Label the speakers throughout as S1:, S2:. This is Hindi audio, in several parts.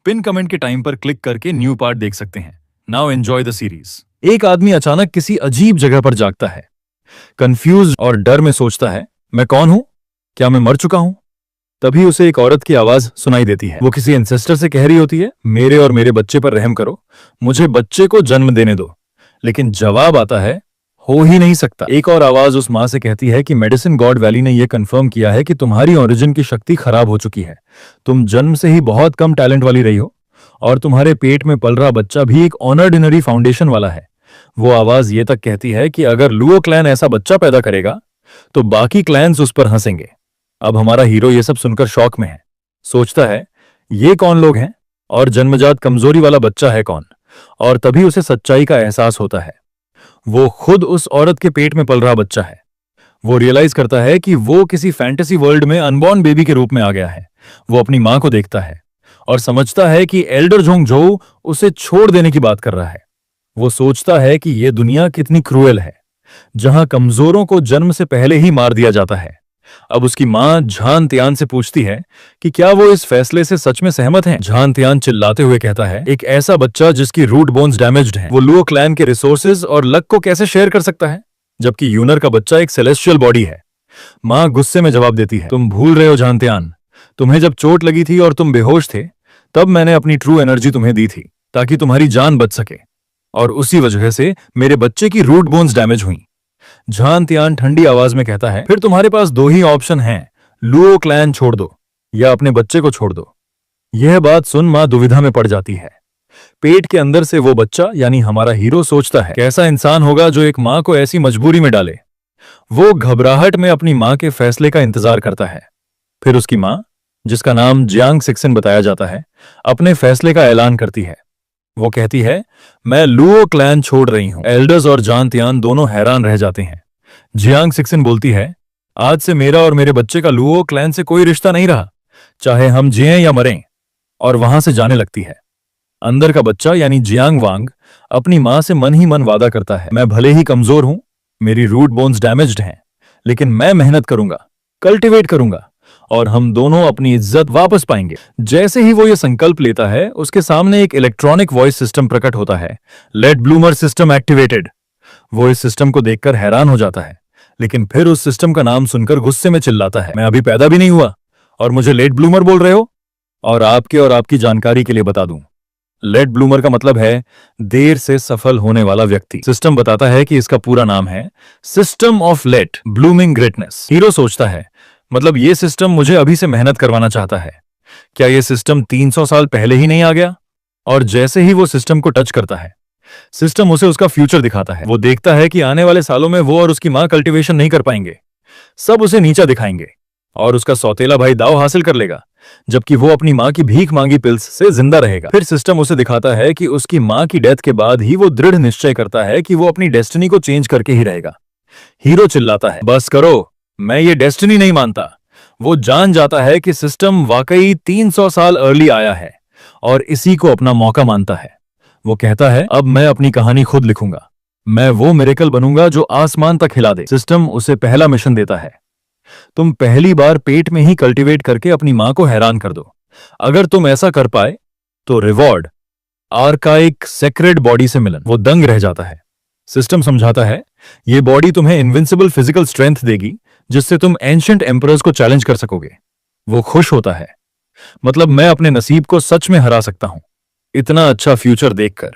S1: पिन कमेंट के टाइम पर क्लिक करके न्यू पार्ट देख सकते हैं। Now enjoy the series. एक आदमी अचानक किसी अजीब जगह पर जागता है। कंफ्यूज और डर में सोचता है, मैं कौन हूं? क्या मैं मर चुका हूं? तभी उसे एक औरत की आवाज सुनाई देती है। वो किसी एंसेस्टर से कह रही होती है, मेरे और मेरे बच्चे पर रहम करो, मुझे बच्चे को जन्म देने दो। लेकिन जवाब आता है, हो ही नहीं सकता। एक और आवाज उस मां से कहती है कि मेडिसिन गॉड वैली ने यह कंफर्म किया है कि तुम्हारी ओरिजिन की शक्ति खराब हो चुकी है। तुम जन्म से ही बहुत कम टैलेंट वाली रही हो और तुम्हारे पेट में पल रहा बच्चा भी एक ऑर्डिनरी फाउंडेशन वाला है। वो आवाज ये तक कहती है कि अगर लुओ क्लैन ऐसा बच्चा पैदा करेगा तो बाकी क्लैन्स उस पर हंसेंगे। अब हमारा हीरो ये सब सुनकर शॉक में है। सोचता है, ये कौन लोग हैं और जन्मजात कमजोरी वाला बच्चा है कौन? और तभी उसे सच्चाई का एहसास होता है। वो खुद उस औरत के पेट में पल रहा बच्चा है। वो रियलाइज करता है कि वो किसी फैंटेसी वर्ल्ड में अनबॉर्न बेबी के रूप में आ गया है। वो अपनी मां को देखता है और समझता है कि एल्डर जोंगझोउ उसे छोड़ देने की बात कर रहा है। वो सोचता है कि यह दुनिया कितनी क्रूएल है, जहां कमजोरों को जन्म से पहले ही मार दिया जाता है। अब उसकी मां झान त्यान से पूछती है कि क्या वो इस फैसले से सच में सहमत हैं? झान त्यान चिल्लाते हुए कहता है, एक ऐसा बच्चा जिसकी रूट बोन्स डैमेज्ड हैं, वो लुओ क्लैन के रिसोर्सेज और लक को कैसे शेयर कर सकता है, जबकि यूनर का बच्चा एक सेलेस्टियल बॉडी है। मां गुस्से में जवाब देती है, तुम भूल रहे हो झान त्यान, तुम्हें जब चोट लगी थी और तुम बेहोश थे तब मैंने अपनी ट्रू एनर्जी तुम्हें दी थी ताकि तुम्हारी जान बच सके, और उसी वजह से मेरे बच्चे की रूट बोन्स डैमेज हुई। झान त्यान ठंडी आवाज में कहता है, फिर तुम्हारे पास दो ही ऑप्शन हैं, लुओ क्लैन छोड़ दो या अपने बच्चे को छोड़ दो। यह बात सुन मां दुविधा में पड़ जाती है। पेट के अंदर से वो बच्चा यानी हमारा हीरो सोचता है, कैसा इंसान होगा जो एक मां को ऐसी मजबूरी में डाले। वो घबराहट में अपनी मां के फैसले का इंतजार करता है। फिर उसकी मां, जिसका नाम जियांग सिक्सेन बताया जाता है, अपने फैसले का ऐलान करती है। वो कहती है, मैं लुओ क्लैन छोड़ रही हूं। एल्डर्स और झान त्यान दोनों हैरान रह जाते हैं। जियांग सिक्सेन बोलती है, आज से मेरा और मेरे बच्चे का लुओ क्लैन से कोई रिश्ता नहीं रहा, चाहे हम जिएं या मरें, और वहां से जाने लगती है। अंदर का बच्चा यानी जियांग वांग अपनी मां से मन ही मन वादा करता है, मैं भले ही कमजोर हूं, मेरी रूट बोन्स डैमेज्ड हैं, लेकिन मैं मेहनत करूंगा, कल्टिवेट करूंगा और हम दोनों अपनी इज्जत वापस पाएंगे। जैसे ही वो ये संकल्प लेता है, उसके सामने एक इलेक्ट्रॉनिक वॉइस सिस्टम प्रकट होता है, लेट ब्लूमर सिस्टम एक्टिवेटेड। वो इस सिस्टम को देखकर हैरान हो जाता है, लेकिन फिर उस सिस्टम का नाम सुनकर गुस्से में चिल्लाता है, मैं अभी पैदा भी नहीं हुआ और मुझे लेट ब्लूमर बोल रहे हो? और आपकी जानकारी के लिए बता दूं, लेट ब्लूमर का मतलब है देर से सफल होने वाला व्यक्ति। सिस्टम बताता है कि इसका पूरा नाम है system of late blooming greatness. Hero सोचता है, मतलब ये सिस्टम मुझे अभी से मेहनत करवाना चाहता है। क्या ये सिस्टम 300 साल पहले ही नहीं आ गया? और जैसे ही वो सिस्टम को टच करता है, सिस्टम उसे उसका फ्यूचर दिखाता है। वो देखता है कि आने वाले सालों में वो और उसकी मां कल्टीवेशन नहीं कर पाएंगे, सब उसे नीचा दिखाएंगे और उसका सौतेला भाई दाव हासिल कर लेगा, जबकि वो अपनी मां की भीख मांगी पिल्स से जिंदा रहेगा। फिर सिस्टम उसे दिखाता है कि उसकी मां की डेथ के बाद ही वो दृढ़ निश्चय करता है कि वो अपनी डेस्टिनी को चेंज करके ही रहेगा। हीरो चिल्लाता है, बस करो, मैं ये डेस्टिनी नहीं मानता। वो जान जाता है कि सिस्टम वाकई 300 साल अर्ली आया है और इसी को अपना मौका मानता है। वो कहता है, अब मैं अपनी कहानी खुद लिखूंगा, मैं वो मिरेकल बनूंगा जो आसमान तक हिला दे। सिस्टम उसे पहला मिशन देता है, तुम पहली बार पेट में ही कल्टीवेट करके अपनी मां को हैरान कर दो। अगर तुम ऐसा कर पाए तो रिवॉर्ड आर्काइक सेक्रेड बॉडी से मिलन। वो दंग रह जाता है। सिस्टम समझाता है, ये बॉडी तुम्हें इनविंसिबल फिजिकल स्ट्रेंथ देगी जिससे तुम एंशिएंट एम्परर्स को चैलेंज कर सकोगे। वो खुश होता है, मतलब मैं अपने नसीब को सच में हरा सकता हूं। इतना अच्छा फ्यूचर देखकर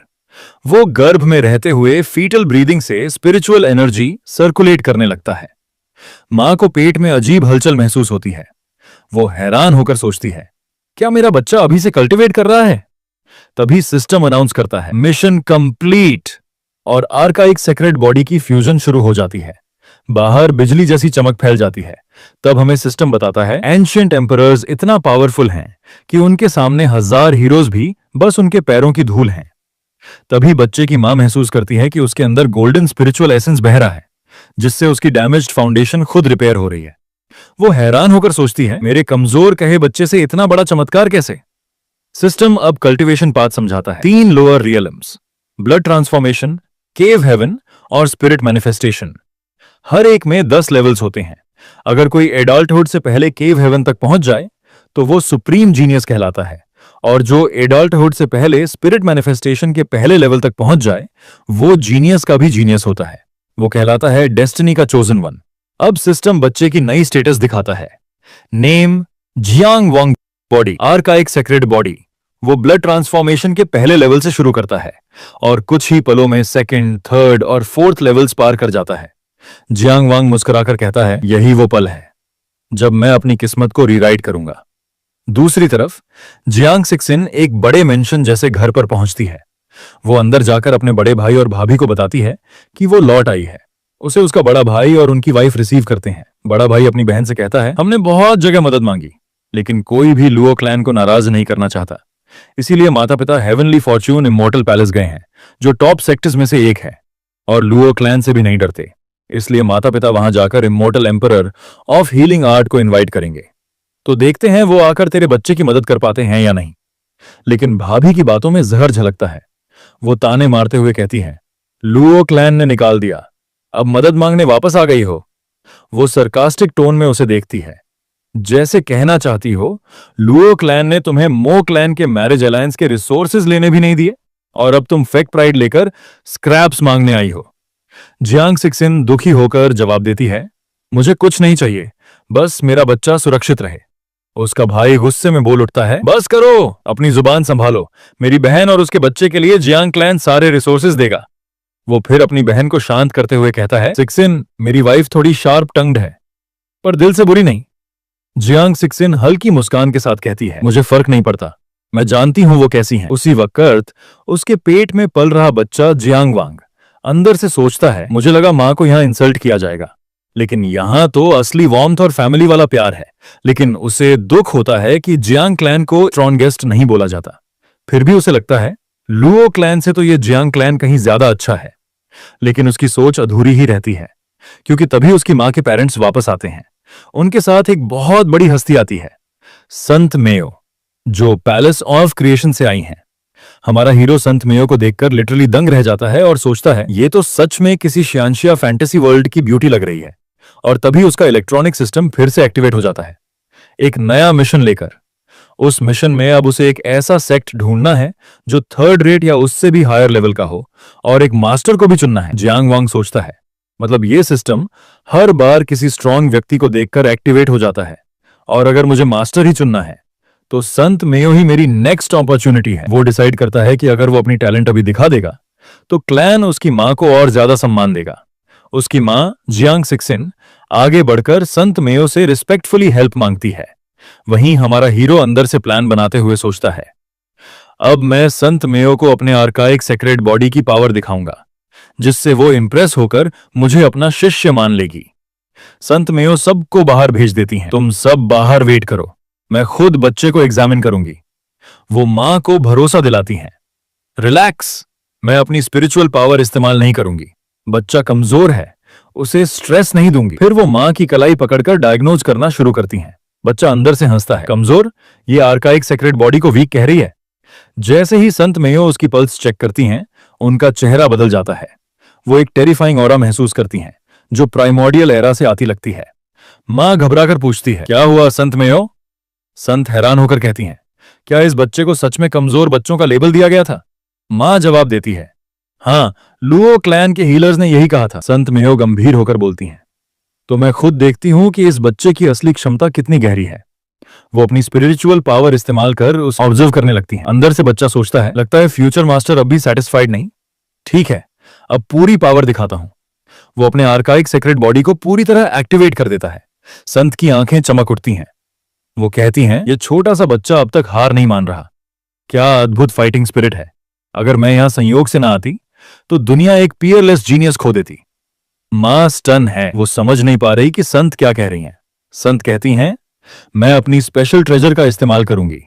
S1: वो गर्भ में रहते हुए फीटल ब्रीदिंग से स्पिरिचुअल एनर्जी सर्कुलेट करने लगता है। मां को पेट में अजीब हलचल महसूस होती है। वो हैरान होकर सोचती है, क्या मेरा बच्चा अभी से कल्टिवेट कर रहा है? तभी सिस्टम अनाउंस करता है, मिशन कंप्लीट, और आर्काइक सेक्रेड बॉडी की फ्यूजन शुरू हो जाती है। बाहर बिजली जैसी चमक फैल जाती है। तब हमें सिस्टम बताता है, एंशिएंट एम्परर्स इतना पावरफुल हैं कि उनके सामने 1000 हीरोज भी बस उनके पैरों की धूल हैं। तभी बच्चे की मां महसूस करती है कि उसके अंदर गोल्डन स्पिरिचुअल एसेंस बह रहा है, जिससे उसकी डैमेज्ड फाउंडेशन खुद रिपेयर हो रही है। वो हैरान होकर सोचती है, मेरे कमजोर कहे बच्चे से इतना बड़ा चमत्कार कैसे? सिस्टम अब कल्टीवेशन पाथ समझाता है। 3 लोअर रियलम्स, ब्लड ट्रांसफॉर्मेशन, केव हेवन और स्पिरिट मैनिफेस्टेशन। हर एक में 10 लेवल्स होते हैं। अगर कोई एडल्टहुड से पहले केव हेवन तक पहुंच जाए तो वो सुप्रीम जीनियस कहलाता है और जो एडल्टहुड से पहले स्पिरिट मैनिफेस्टेशन के पहले लेवल तक पहुंच जाए, वो जीनियस का भी जीनियस होता है। वो कहलाता है डेस्टिनी का चोजन वन। अब सिस्टम बच्चे की नई स्टेटस दिखाता है। नेम जियांग वांग बॉडी, आर्काइक सेक्रेड बॉडी। वो ब्लड ट्रांसफॉर्मेशन के पहले लेवल से शुरू करता है और कुछ ही पलों में सेकंड, थर्ड और फोर्थ लेवल्स पार कर जाता है। जियांग वांग मुस्कुराकर कहता है, यही वो पल है जब मैं अपनी किस्मत को रीराइट करूंगा। दूसरी तरफ जियांग सिक्सिन एक बड़े मेंशन जैसे घर पर पहुंचती है। वो अंदर जाकर अपने बड़े भाई और भाभी को बताती है कि वो लौट आई है। उसे उसका बड़ा भाई और उनकी वाइफ रिसीव करते हैं। बड़ा भाई अपनी बहन से कहता है, हमने बहुत जगह मदद मांगी, लेकिन कोई भी लुओ क्लैन को नाराज नहीं करना चाहता। इसीलिए माता पिता हेवनली फॉर्च्यून इमॉर्टल पैलेस गए हैं, जो टॉप सेक्टर्स में से एक है, और लुओ क्लैन से भी नहीं डरते। इसलिए माता पिता वहां जाकर immortal emperor of healing art को इनवाइट करेंगे। तो देखते हैं वो आकर तेरे बच्चे की मदद कर पाते हैं या नहीं। लेकिन भाभी की बातों में जहर झलकता है। वो ताने मारते हुए कहती है, लुओ क्लैन ने निकाल दिया, अब मदद मांगने वापस आ गई हो। वो सरकास्टिक टोन में उसे देखती है, जैसे कहना चाहती हो, लुओ क्लैन ने तुम्हें मो क्लैन के मैरिज अलायंस के रिसोर्सेज लेने भी नहीं दिए और अब तुम फेक प्राइड लेकर स्क्रैप्स मांगने आई हो। जियांग सिक्सिन दुखी होकर जवाब देती है, मुझे कुछ नहीं चाहिए, बस मेरा बच्चा सुरक्षित रहे। उसका भाई गुस्से में बोल उठता है, बस करो, अपनी जुबान संभालो। मेरी बहन और उसके बच्चे के लिए जियांग क्लैन सारे रिसोर्सेज देगा। वो फिर अपनी बहन को शांत करते हुए कहता है, सिक्सिन, मेरी वाइफ थोड़ी शार्प टंग्ड है, पर दिल से बुरी नहीं। जियांग सिक्सिन हल्की मुस्कान के साथ कहती है, मुझे फर्क नहीं पड़ता, मैं जानती हूं वो कैसी हैं। उसी वक्त उसके पेट में पल रहा बच्चा जियांग वांग अंदर से सोचता है, मुझे लगा मां को यहां इंसल्ट किया जाएगा, लेकिन यहां तो असली वार्मथ और फैमिली वाला प्यार है। लेकिन उसे दुख होता है कि जियांग क्लैन को स्ट्रॉन्गेस्ट नहीं बोला जाता। फिर भी उसे लगता है, लुओ क्लैन से तो ये जियांग क्लैन कहीं ज्यादा अच्छा है। लेकिन उसकी सोच अधूरी ही रहती है, क्योंकि तभी उसकी मां के पेरेंट्स वापस आते हैं। उनके साथ एक बहुत बड़ी हस्ती आती है, संत मेयो, जो पैलेस ऑफ क्रिएशन से आई हैं। हमारा हीरो संत मेयो को देखकर लिटरली दंग रह जाता है और सोचता है, ये तो सच में किसी शियांशिया फैंटेसी वर्ल्ड की ब्यूटी लग रही है। और तभी उसका इलेक्ट्रॉनिक सिस्टम फिर से एक्टिवेट हो जाता है, एक नया मिशन लेकर। उस मिशन में अब उसे एक ऐसा सेक्ट ढूंढना है जो थर्ड रेट या उससे भी हायर लेवल का हो, और एक मास्टर को भी चुनना है। जियांग वांग सोचता है, मतलब ये सिस्टम हर बार किसी स्ट्रांग व्यक्ति को देखकर एक्टिवेट हो जाता है, और अगर मुझे मास्टर ही चुनना है तो संत मेयो ही मेरी नेक्स्ट अपॉर्चुनिटी है। वो डिसाइड करता है कि अगर वो अपनी टैलेंट अभी दिखा देगा तो क्लैन उसकी मां को और ज्यादा सम्मान देगा। उसकी मां जियांग सिक्सिन आगे बढ़कर संत मेयो से रिस्पेक्टफुली हेल्प मांगती है। वहीं हमारा हीरो अंदर से प्लान बनाते हुए सोचता है, अब मैं संत मेयो को अपने आर्काइक सेक्रेड बॉडी की पावर दिखाऊंगा, जिससे वो इंप्रेस होकर मुझे अपना शिष्य मान लेगी। संत मेयो सबको बाहर भेज देती हैं, तुम सब बाहर वेट करो, मैं खुद बच्चे को एग्जामिन करूंगी। वो मां को भरोसा दिलाती हैं, रिलैक्स, मैं अपनी स्पिरिचुअल पावर इस्तेमाल नहीं करूंगी, बच्चा कमजोर है, उसे स्ट्रेस नहीं दूंगी। फिर वो मां की कलाई पकड़कर डायग्नोज करना शुरू करती हैं। बच्चा अंदर से हंसता है, कमजोर, ये आर्काइक सेक्रेड बॉडी को वीक कह रही है। जैसे ही संत मेयो उसकी पल्स चेक करती हैं, उनका चेहरा बदल जाता है। वो एक टेरिफाइंग ऑरा महसूस करती हैं, जो प्राइमोर्डियल एरा से आती लगती है। मां घबराकर पूछती है, क्या हुआ संत मेयो? संत हैरान होकर कहती हैं, क्या इस बच्चे को सच में कमजोर बच्चों का लेबल दिया गया था? मां जवाब देती है, हाँ, लुओ क्लैन के हीलर्स ने यही कहा था। संत मेयो गंभीर होकर बोलती हैं, तो मैं खुद देखती हूं कि इस बच्चे की असली क्षमता कितनी गहरी है। वो अपनी स्पिरिचुअल पावर इस्तेमाल कर उसे ऑब्जर्व करने लगती हैं। अंदर से बच्चा सोचता है, लगता है फ्यूचर मास्टर अब भी सेटिस्फाइड नहीं। ठीक है, अब पूरी पावर दिखाता हूं। वो अपने आर्काइक सेक्रेड बॉडी को पूरी तरह एक्टिवेट कर देता है। संत की आंखें चमक उठती हैं। वो कहती हैं, ये छोटा सा बच्चा अब तक हार नहीं मान रहा। क्या अद्भुत फाइटिंग स्पिरिट है। अगर मैं यहां संयोग से ना आती तो दुनिया एक पियरलेस जीनियस खो देती। मां स्टन है, वो समझ नहीं पा रही कि संत क्या कह रही हैं। संत कहती हैं, मैं अपनी स्पेशल ट्रेजर का इस्तेमाल करूंगी,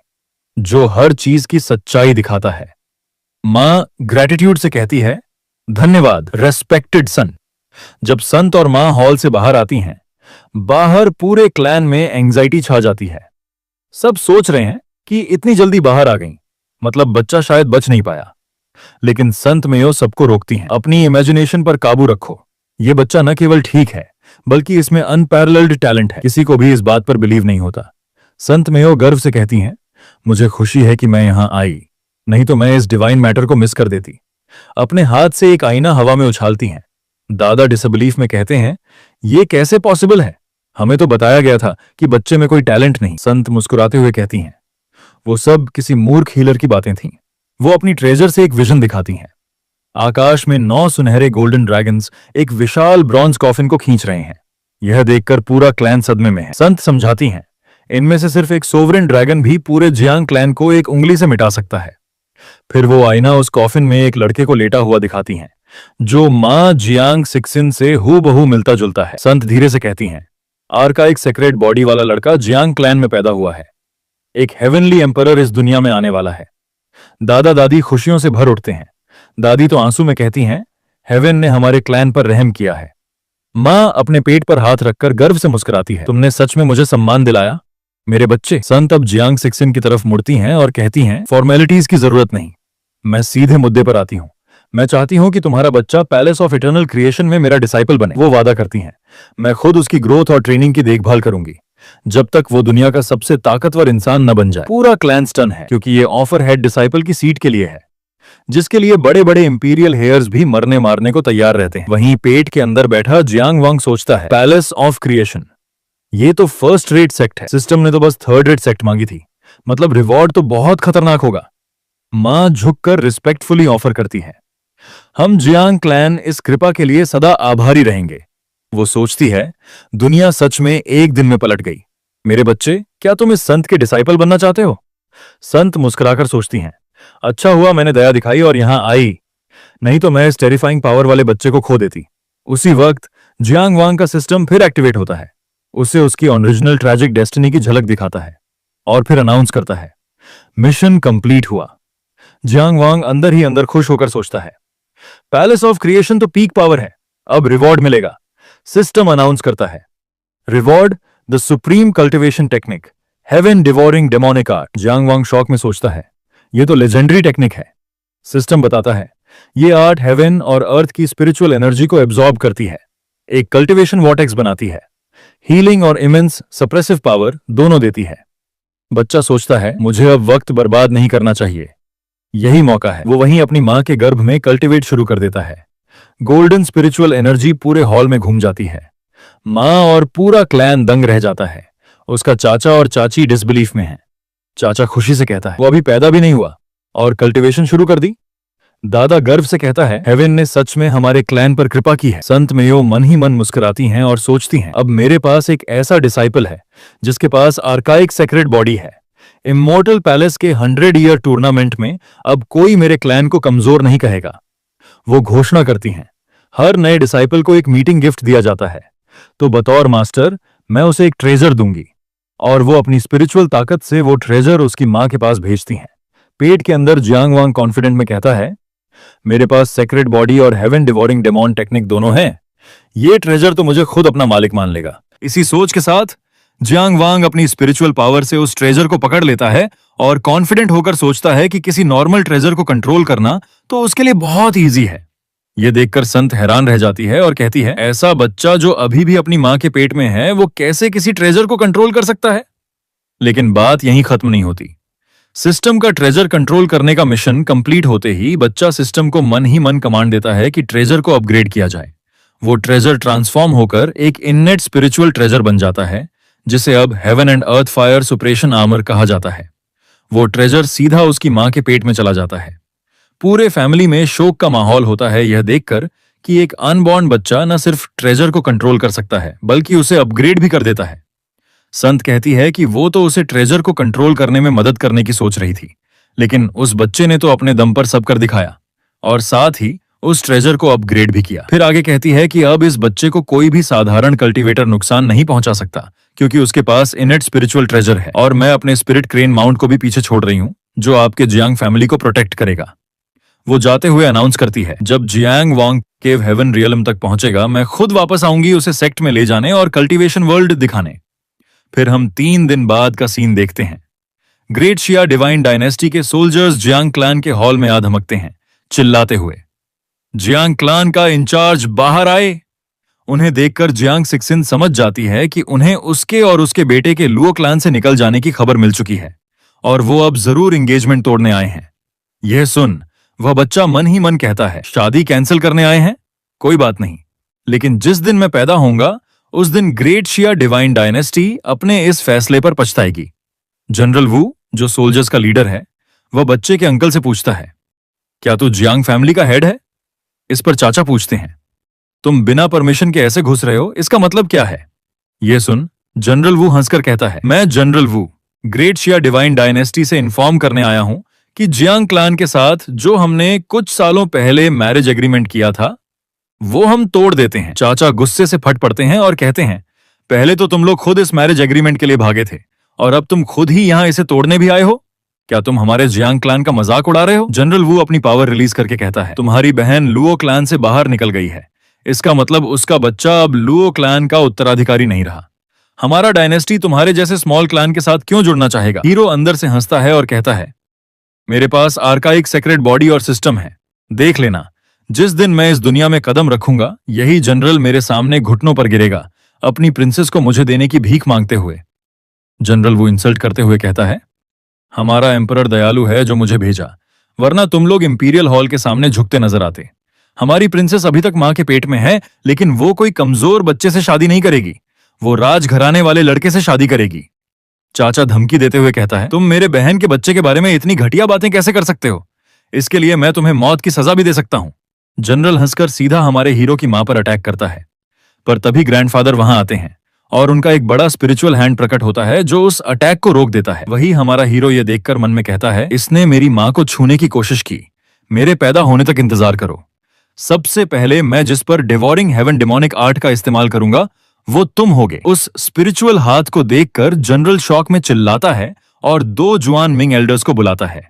S1: जो हर चीज की सच्चाई दिखाता है। मां ग्रेटिट्यूड से कहती है, धन्यवाद रेस्पेक्टेड सन। जब संत और मां हॉल से बाहर आती हैं, बाहर पूरे क्लैन में एंजाइटी छा जाती है। सब सोच रहे हैं कि इतनी जल्दी बाहर आ गई, मतलब बच्चा शायद बच नहीं पाया। लेकिन संत मेयो सबको रोकती हैं, अपनी इमेजिनेशन पर काबू रखो। यह बच्चा न केवल ठीक है, बल्कि इसमें अनपैरेलल्ड टैलेंट है। किसी को भी इस बात पर बिलीव नहीं होता। संत मेयो गर्व से कहती हैं, मुझे खुशी है कि मैं यहां आई, नहीं तो मैं इस डिवाइन मैटर को मिस कर देती। अपने हाथ से एक आईना हवा में उछालती हैं। दादा डिसबिलीफ में कहते हैं, ये कैसे पॉसिबल है? हमें तो बताया गया था कि बच्चे में कोई टैलेंट नहीं। संत मुस्कुराते हुए कहती हैं, वो सब किसी मूर्ख हीलर की बातें थीं। वो अपनी ट्रेजर से एक विजन दिखाती हैं। आकाश में 9 सुनहरे गोल्डन ड्रैगन्स एक विशाल ब्रॉन्ज कॉफिन को खींच रहे हैं। यह देखकर पूरा क्लैन सदमे में है। संत समझाती हैं, इनमें से सिर्फ एक सोवरेन ड्रैगन भी पूरे जियांग क्लैन को एक उंगली से मिटा सकता है। फिर वो आईना उस कॉफिन में एक लड़के को लेटा हुआ दिखाती हैं, जो मां जियांग सिक्सिन से हूबहू मिलता जुलता है। संत धीरे से कहती हैं, आर्काइक सेक्रेट बॉडी वाला लड़का जियांग क्लैन में पैदा हुआ है। एक हेवनली एम्परर इस दुनिया में आने वाला है। दादा दादी खुशियों से भर उठते हैं। दादी तो आंसू में कहती हैं, हेवन ने हमारे क्लैन पर रहम किया है। मां अपने पेट पर हाथ रखकर गर्व से मुस्कुराती है, तुमने सच में मुझे सम्मान दिलाया मेरे बच्चे। संत अब जियांग सिक्सिन की तरफ मुड़ती हैं और कहती हैं, फॉर्मेलिटीज की जरूरत नहीं, मैं सीधे मुद्दे पर आती हूं। मैं चाहती हूं कि तुम्हारा बच्चा पैलेस ऑफ इटर्नल क्रिएशन में मेरा डिसाइपल बने। वो वादा करती हैं, मैं खुद उसकी ग्रोथ और ट्रेनिंग की देखभाल करूंगी जब तक वो दुनिया का सबसे ताकतवर इंसान न बन जाए। पूरा क्लैन स्टन है, क्योंकि ये ऑफर हेड डिसाइपल की सीट के लिए है, जिसके लिए बड़े बड़े इंपीरियल हेयर्स भी मरने मारने को तैयार रहते हैं। वहीं पेट के अंदर बैठा जियांग वांग सोचता है, पैलेस ऑफ क्रिएशन, ये तो फर्स्ट रेट सेक्ट है। सिस्टम ने तो बस थर्ड रेट सेक्ट मांगी थी, मतलब रिवॉर्ड तो बहुत खतरनाक होगा। मां झुककर रिस्पेक्टफुली ऑफर करती है, हम जियांग क्लैन इस कृपा के लिए सदा आभारी रहेंगे। वो सोचती है, दुनिया सच में एक दिन में पलट गई। मेरे बच्चे, क्या तुम इस संत के डिसाइपल बनना चाहते हो? संत मुस्कुराकर सोचती हैं, अच्छा हुआ मैंने दया दिखाई और यहां आई, नहीं तो मैं इस टेरिफाइंग पावर वाले बच्चे को खो देती। उसी वक्त जियांग वांग का सिस्टम फिर एक्टिवेट होता है। उसे उसकी ओरिजिनल ट्रैजिक डेस्टिनी की झलक दिखाता है और फिर अनाउंस करता है, मिशन कंप्लीट हुआ। जियांग वांग अंदर ही अंदर खुश होकर सोचता है, पैलेस ऑफ क्रिएशन तो पीक पावर है, अब रिवॉर्ड मिलेगा। सिस्टम अनाउंस करता है, reward the supreme cultivation technique, heaven devouring demonic art. Jiang Wang shock में सोचता है, यह तो लेजेंडरी टेक्निक है। सिस्टम बताता है, यह आर्ट हेवन और अर्थ की स्पिरिचुअल एनर्जी को एब्जॉर्ब करती है, एक कल्टिवेशन वॉर्टेक्स बनाती है, हीलिंग और इमेंस सप्रेसिव पावर दोनों देती है। बच्चा सोचता है, मुझे अब वक्त बर्बाद नहीं करना चाहिए, यही मौका है। वो वहीं अपनी मां के गर्भ में कल्टिवेट शुरू कर देता है। गोल्डन स्पिरिचुअल एनर्जी पूरे हॉल में घूम जाती है। मां और पूरा क्लैन दंग रह जाता है। उसका चाचा और चाची डिसबिलीफ में हैं। चाचा खुशी से कहता है, वो अभी पैदा भी नहीं हुआ और कल्टिवेशन शुरू कर दी। दादा गर्व से कहता है, हेवन ने सच में हमारे क्लैन पर कृपा की है। संत मेयो मन ही मन मुस्कुराती हैं और सोचती हैं, अब मेरे पास एक ऐसा डिसाइपल है जिसके पास आर्काइक सेक्रेट बॉडी है। इमोर्टल पैलेस के 100 ईयर टूर्नामेंट में अब कोई मेरे क्लैन को कमजोर नहीं कहेगा। वो घोषणा करती हैं, हर नए डिसाइपल को एक मीटिंग गिफ्ट दिया जाता है, तो बतौर मास्टर मैं उसे एक ट्रेजर दूंगी और वो अपनी स्पिरिचुअल ताकत से वो ट्रेजर उसकी मां के पास भेजती हैं। पेट के अंदर जियांग वांग कॉन्फिडेंट में कहता है, मेरे पास सेक्रेट बॉडी और हेवन डिवोरिंग डेमोन टेक्निक दोनों हैं। ये ट्रेजर तो मुझे खुद अपना मालिक मान लेगा। इसी सोच के साथ जियांग वांग अपनी स्पिरिचुअल पावर से उस ट्रेजर को पकड़ लेता है और कॉन्फिडेंट होकर सोचता है कि किसी नॉर्मल ट्रेजर को कंट्रोल करना तो उसके लिए बहुत ईजी है। यह देखकर संत हैरान रह जाती है और कहती है, ऐसा बच्चा जो अभी भी अपनी मां के पेट में है, वो कैसे किसी ट्रेजर को कंट्रोल कर सकता है? लेकिन बात यहीं खत्म नहीं होती। सिस्टम का ट्रेजर कंट्रोल करने का मिशन कंप्लीट होते ही बच्चा सिस्टम को मन ही मन कमांड देता है कि ट्रेजर को अपग्रेड किया जाए। वो ट्रेजर ट्रांसफॉर्म होकर एक इननेट स्पिरिचुअल ट्रेजर बन जाता है, जिसे अब heaven and earth fire suppuration armour कहा जाता है। वो ट्रेजर सीधा उसकी मां के पेट में चला जाता है। पूरे फैमिली में शोक का माहौल होता है यह देखकर कि एक अनबॉर्न बच्चा न सिर्फ ट्रेजर को कंट्रोल कर सकता है, बल्कि उसे अपग्रेड भी कर देता है। संत कहती है कि वो तो उसे ट्रेजर को कंट्रोल करने में मदद करने की सोच रही थी, लेकिन उस बच्चे ने तो अपने दम पर सब कर दिखाया और साथ ही उस ट्रेजर को अपग्रेड भी किया। फिर आगे कहती है कि अब इस बच्चे को कोई भी साधारण कल्टीवेटर नुकसान नहीं पहुंचा सकता, क्योंकि उसके पास इनेट स्पिरिचुअल ट्रेजर है और मैं अपने स्पिरिट क्रेन माउंट को भी पीछे छोड़ रही हूं, जो आपके जियांग फैमिली को प्रोटेक्ट करेगा। वो जाते हुए अनाउंस करती है, जब जियांग वांग केव हेवन रियलम तक पहुंचेगा, मैं खुद वापस आऊंगी उसे सेक्ट में ले जाने और कल्टीवेशन वर्ल्ड दिखाने। फिर हम 3 दिन बाद का सीन देखते हैं। ग्रेट शिया डिवाइन डायनेस्टी के सोल्जर्स जियांग क्लैन के हॉल में आ धमकते हैं, चिल्लाते हुए। जियांग क्लैन का इंचार्ज बाहर आए। उन्हें देखकर जियांग सिक्सिन समझ जाती है कि उन्हें उसके और उसके बेटे के लुओ क्लैन से निकल जाने की खबर मिल चुकी है और वो अब जरूर एंगेजमेंट तोड़ने आए हैं। यह सुन वह बच्चा मन ही मन कहता है, शादी कैंसिल करने आए हैं? कोई बात नहीं, लेकिन जिस दिन मैं पैदा होऊंगा उस दिन ग्रेट शिया डिवाइन डायनेस्टी अपने इस फैसले पर पछताएगी। जनरल वू, जो सोल्जर्स का लीडर है, वह बच्चे के अंकल से पूछता है, क्या तू जियांग फैमिली का हेड है? इस पर चाचा पूछते हैं, तुम बिना परमिशन के ऐसे घुस रहे हो, इसका मतलब क्या है? यह सुन जनरल वू हंसकर कहता है, मैं जनरल वू ग्रेट शिया डिवाइन डायनेस्टी से इन्फॉर्म करने आया हूं कि जियांग क्लान के साथ जो हमने कुछ सालों पहले मैरिज एग्रीमेंट किया था वो हम तोड़ देते हैं। चाचा गुस्से से फट पड़ते हैं और कहते हैं, पहले तो तुम लोग खुद इस मैरिज एग्रीमेंट के लिए भागे थे और अब तुम खुद ही यहां इसे तोड़ने भी आए हो? क्या तुम हमारे जियांग क्लान का मजाक उड़ा रहे हो? जनरल वू अपनी पावर रिलीज करके कहता है, तुम्हारी बहन लुओ क्लान से बाहर निकल गई है, इसका मतलब उसका बच्चा अब लुओ क्लान का उत्तराधिकारी नहीं रहा। हमारा डायनेस्टी तुम्हारे जैसे स्मॉल क्लान के साथ क्यों जुड़ना चाहेगा? हीरो अंदर से हंसता है और कहता है, मेरे पास आर्काइक सेक्रेट बॉडी और सिस्टम है, देख लेना, जिस दिन मैं इस दुनिया में कदम रखूंगा यही जनरल मेरे सामने घुटनों पर गिरेगा, अपनी प्रिंसेस को मुझे देने की भीख मांगते हुए। जनरल वो इंसल्ट करते हुए कहता है, हमारा एम्परर दयालु है जो मुझे भेजा, वरना तुम लोग इंपीरियल हॉल के सामने झुकते नजर आते। हमारी प्रिंसेस अभी तक मां के पेट में है, लेकिन वो कोई कमजोर बच्चे से शादी नहीं करेगी, वो राजघराने वाले लड़के से शादी करेगी। चाचा धमकी देते हुए कहता है, तुम मेरे बहन के बच्चे के बारे में इतनी घटिया बातें कैसे कर सकते हो? इसके लिए मैं तुम्हें मौत की सजा भी दे सकता हूं। जनरल हंसकर सीधा हमारे हीरो की मां पर अटैक करता है, पर तभी ग्रैंडफादर वहां आते हैं और उनका एक बड़ा स्पिरिचुअल हैंड प्रकट होता है जो उस अटैक को रोक देता है। वही हमारा हीरो ये देखकर मन में कहता है, इसने मेरी मां को छूने की कोशिश की, मेरे पैदा होने तक इंतजार करो। सबसे पहले मैं जिस पर डिवोरिंग हेवन डिमोनिक आर्ट का इस्तेमाल करूंगा वो तुम होगे। उस स्पिरिचुअल हाथ को देखकर जनरल शॉक में चिल्लाता है और 2 जुआन मिंग एल्डर्स को बुलाता है।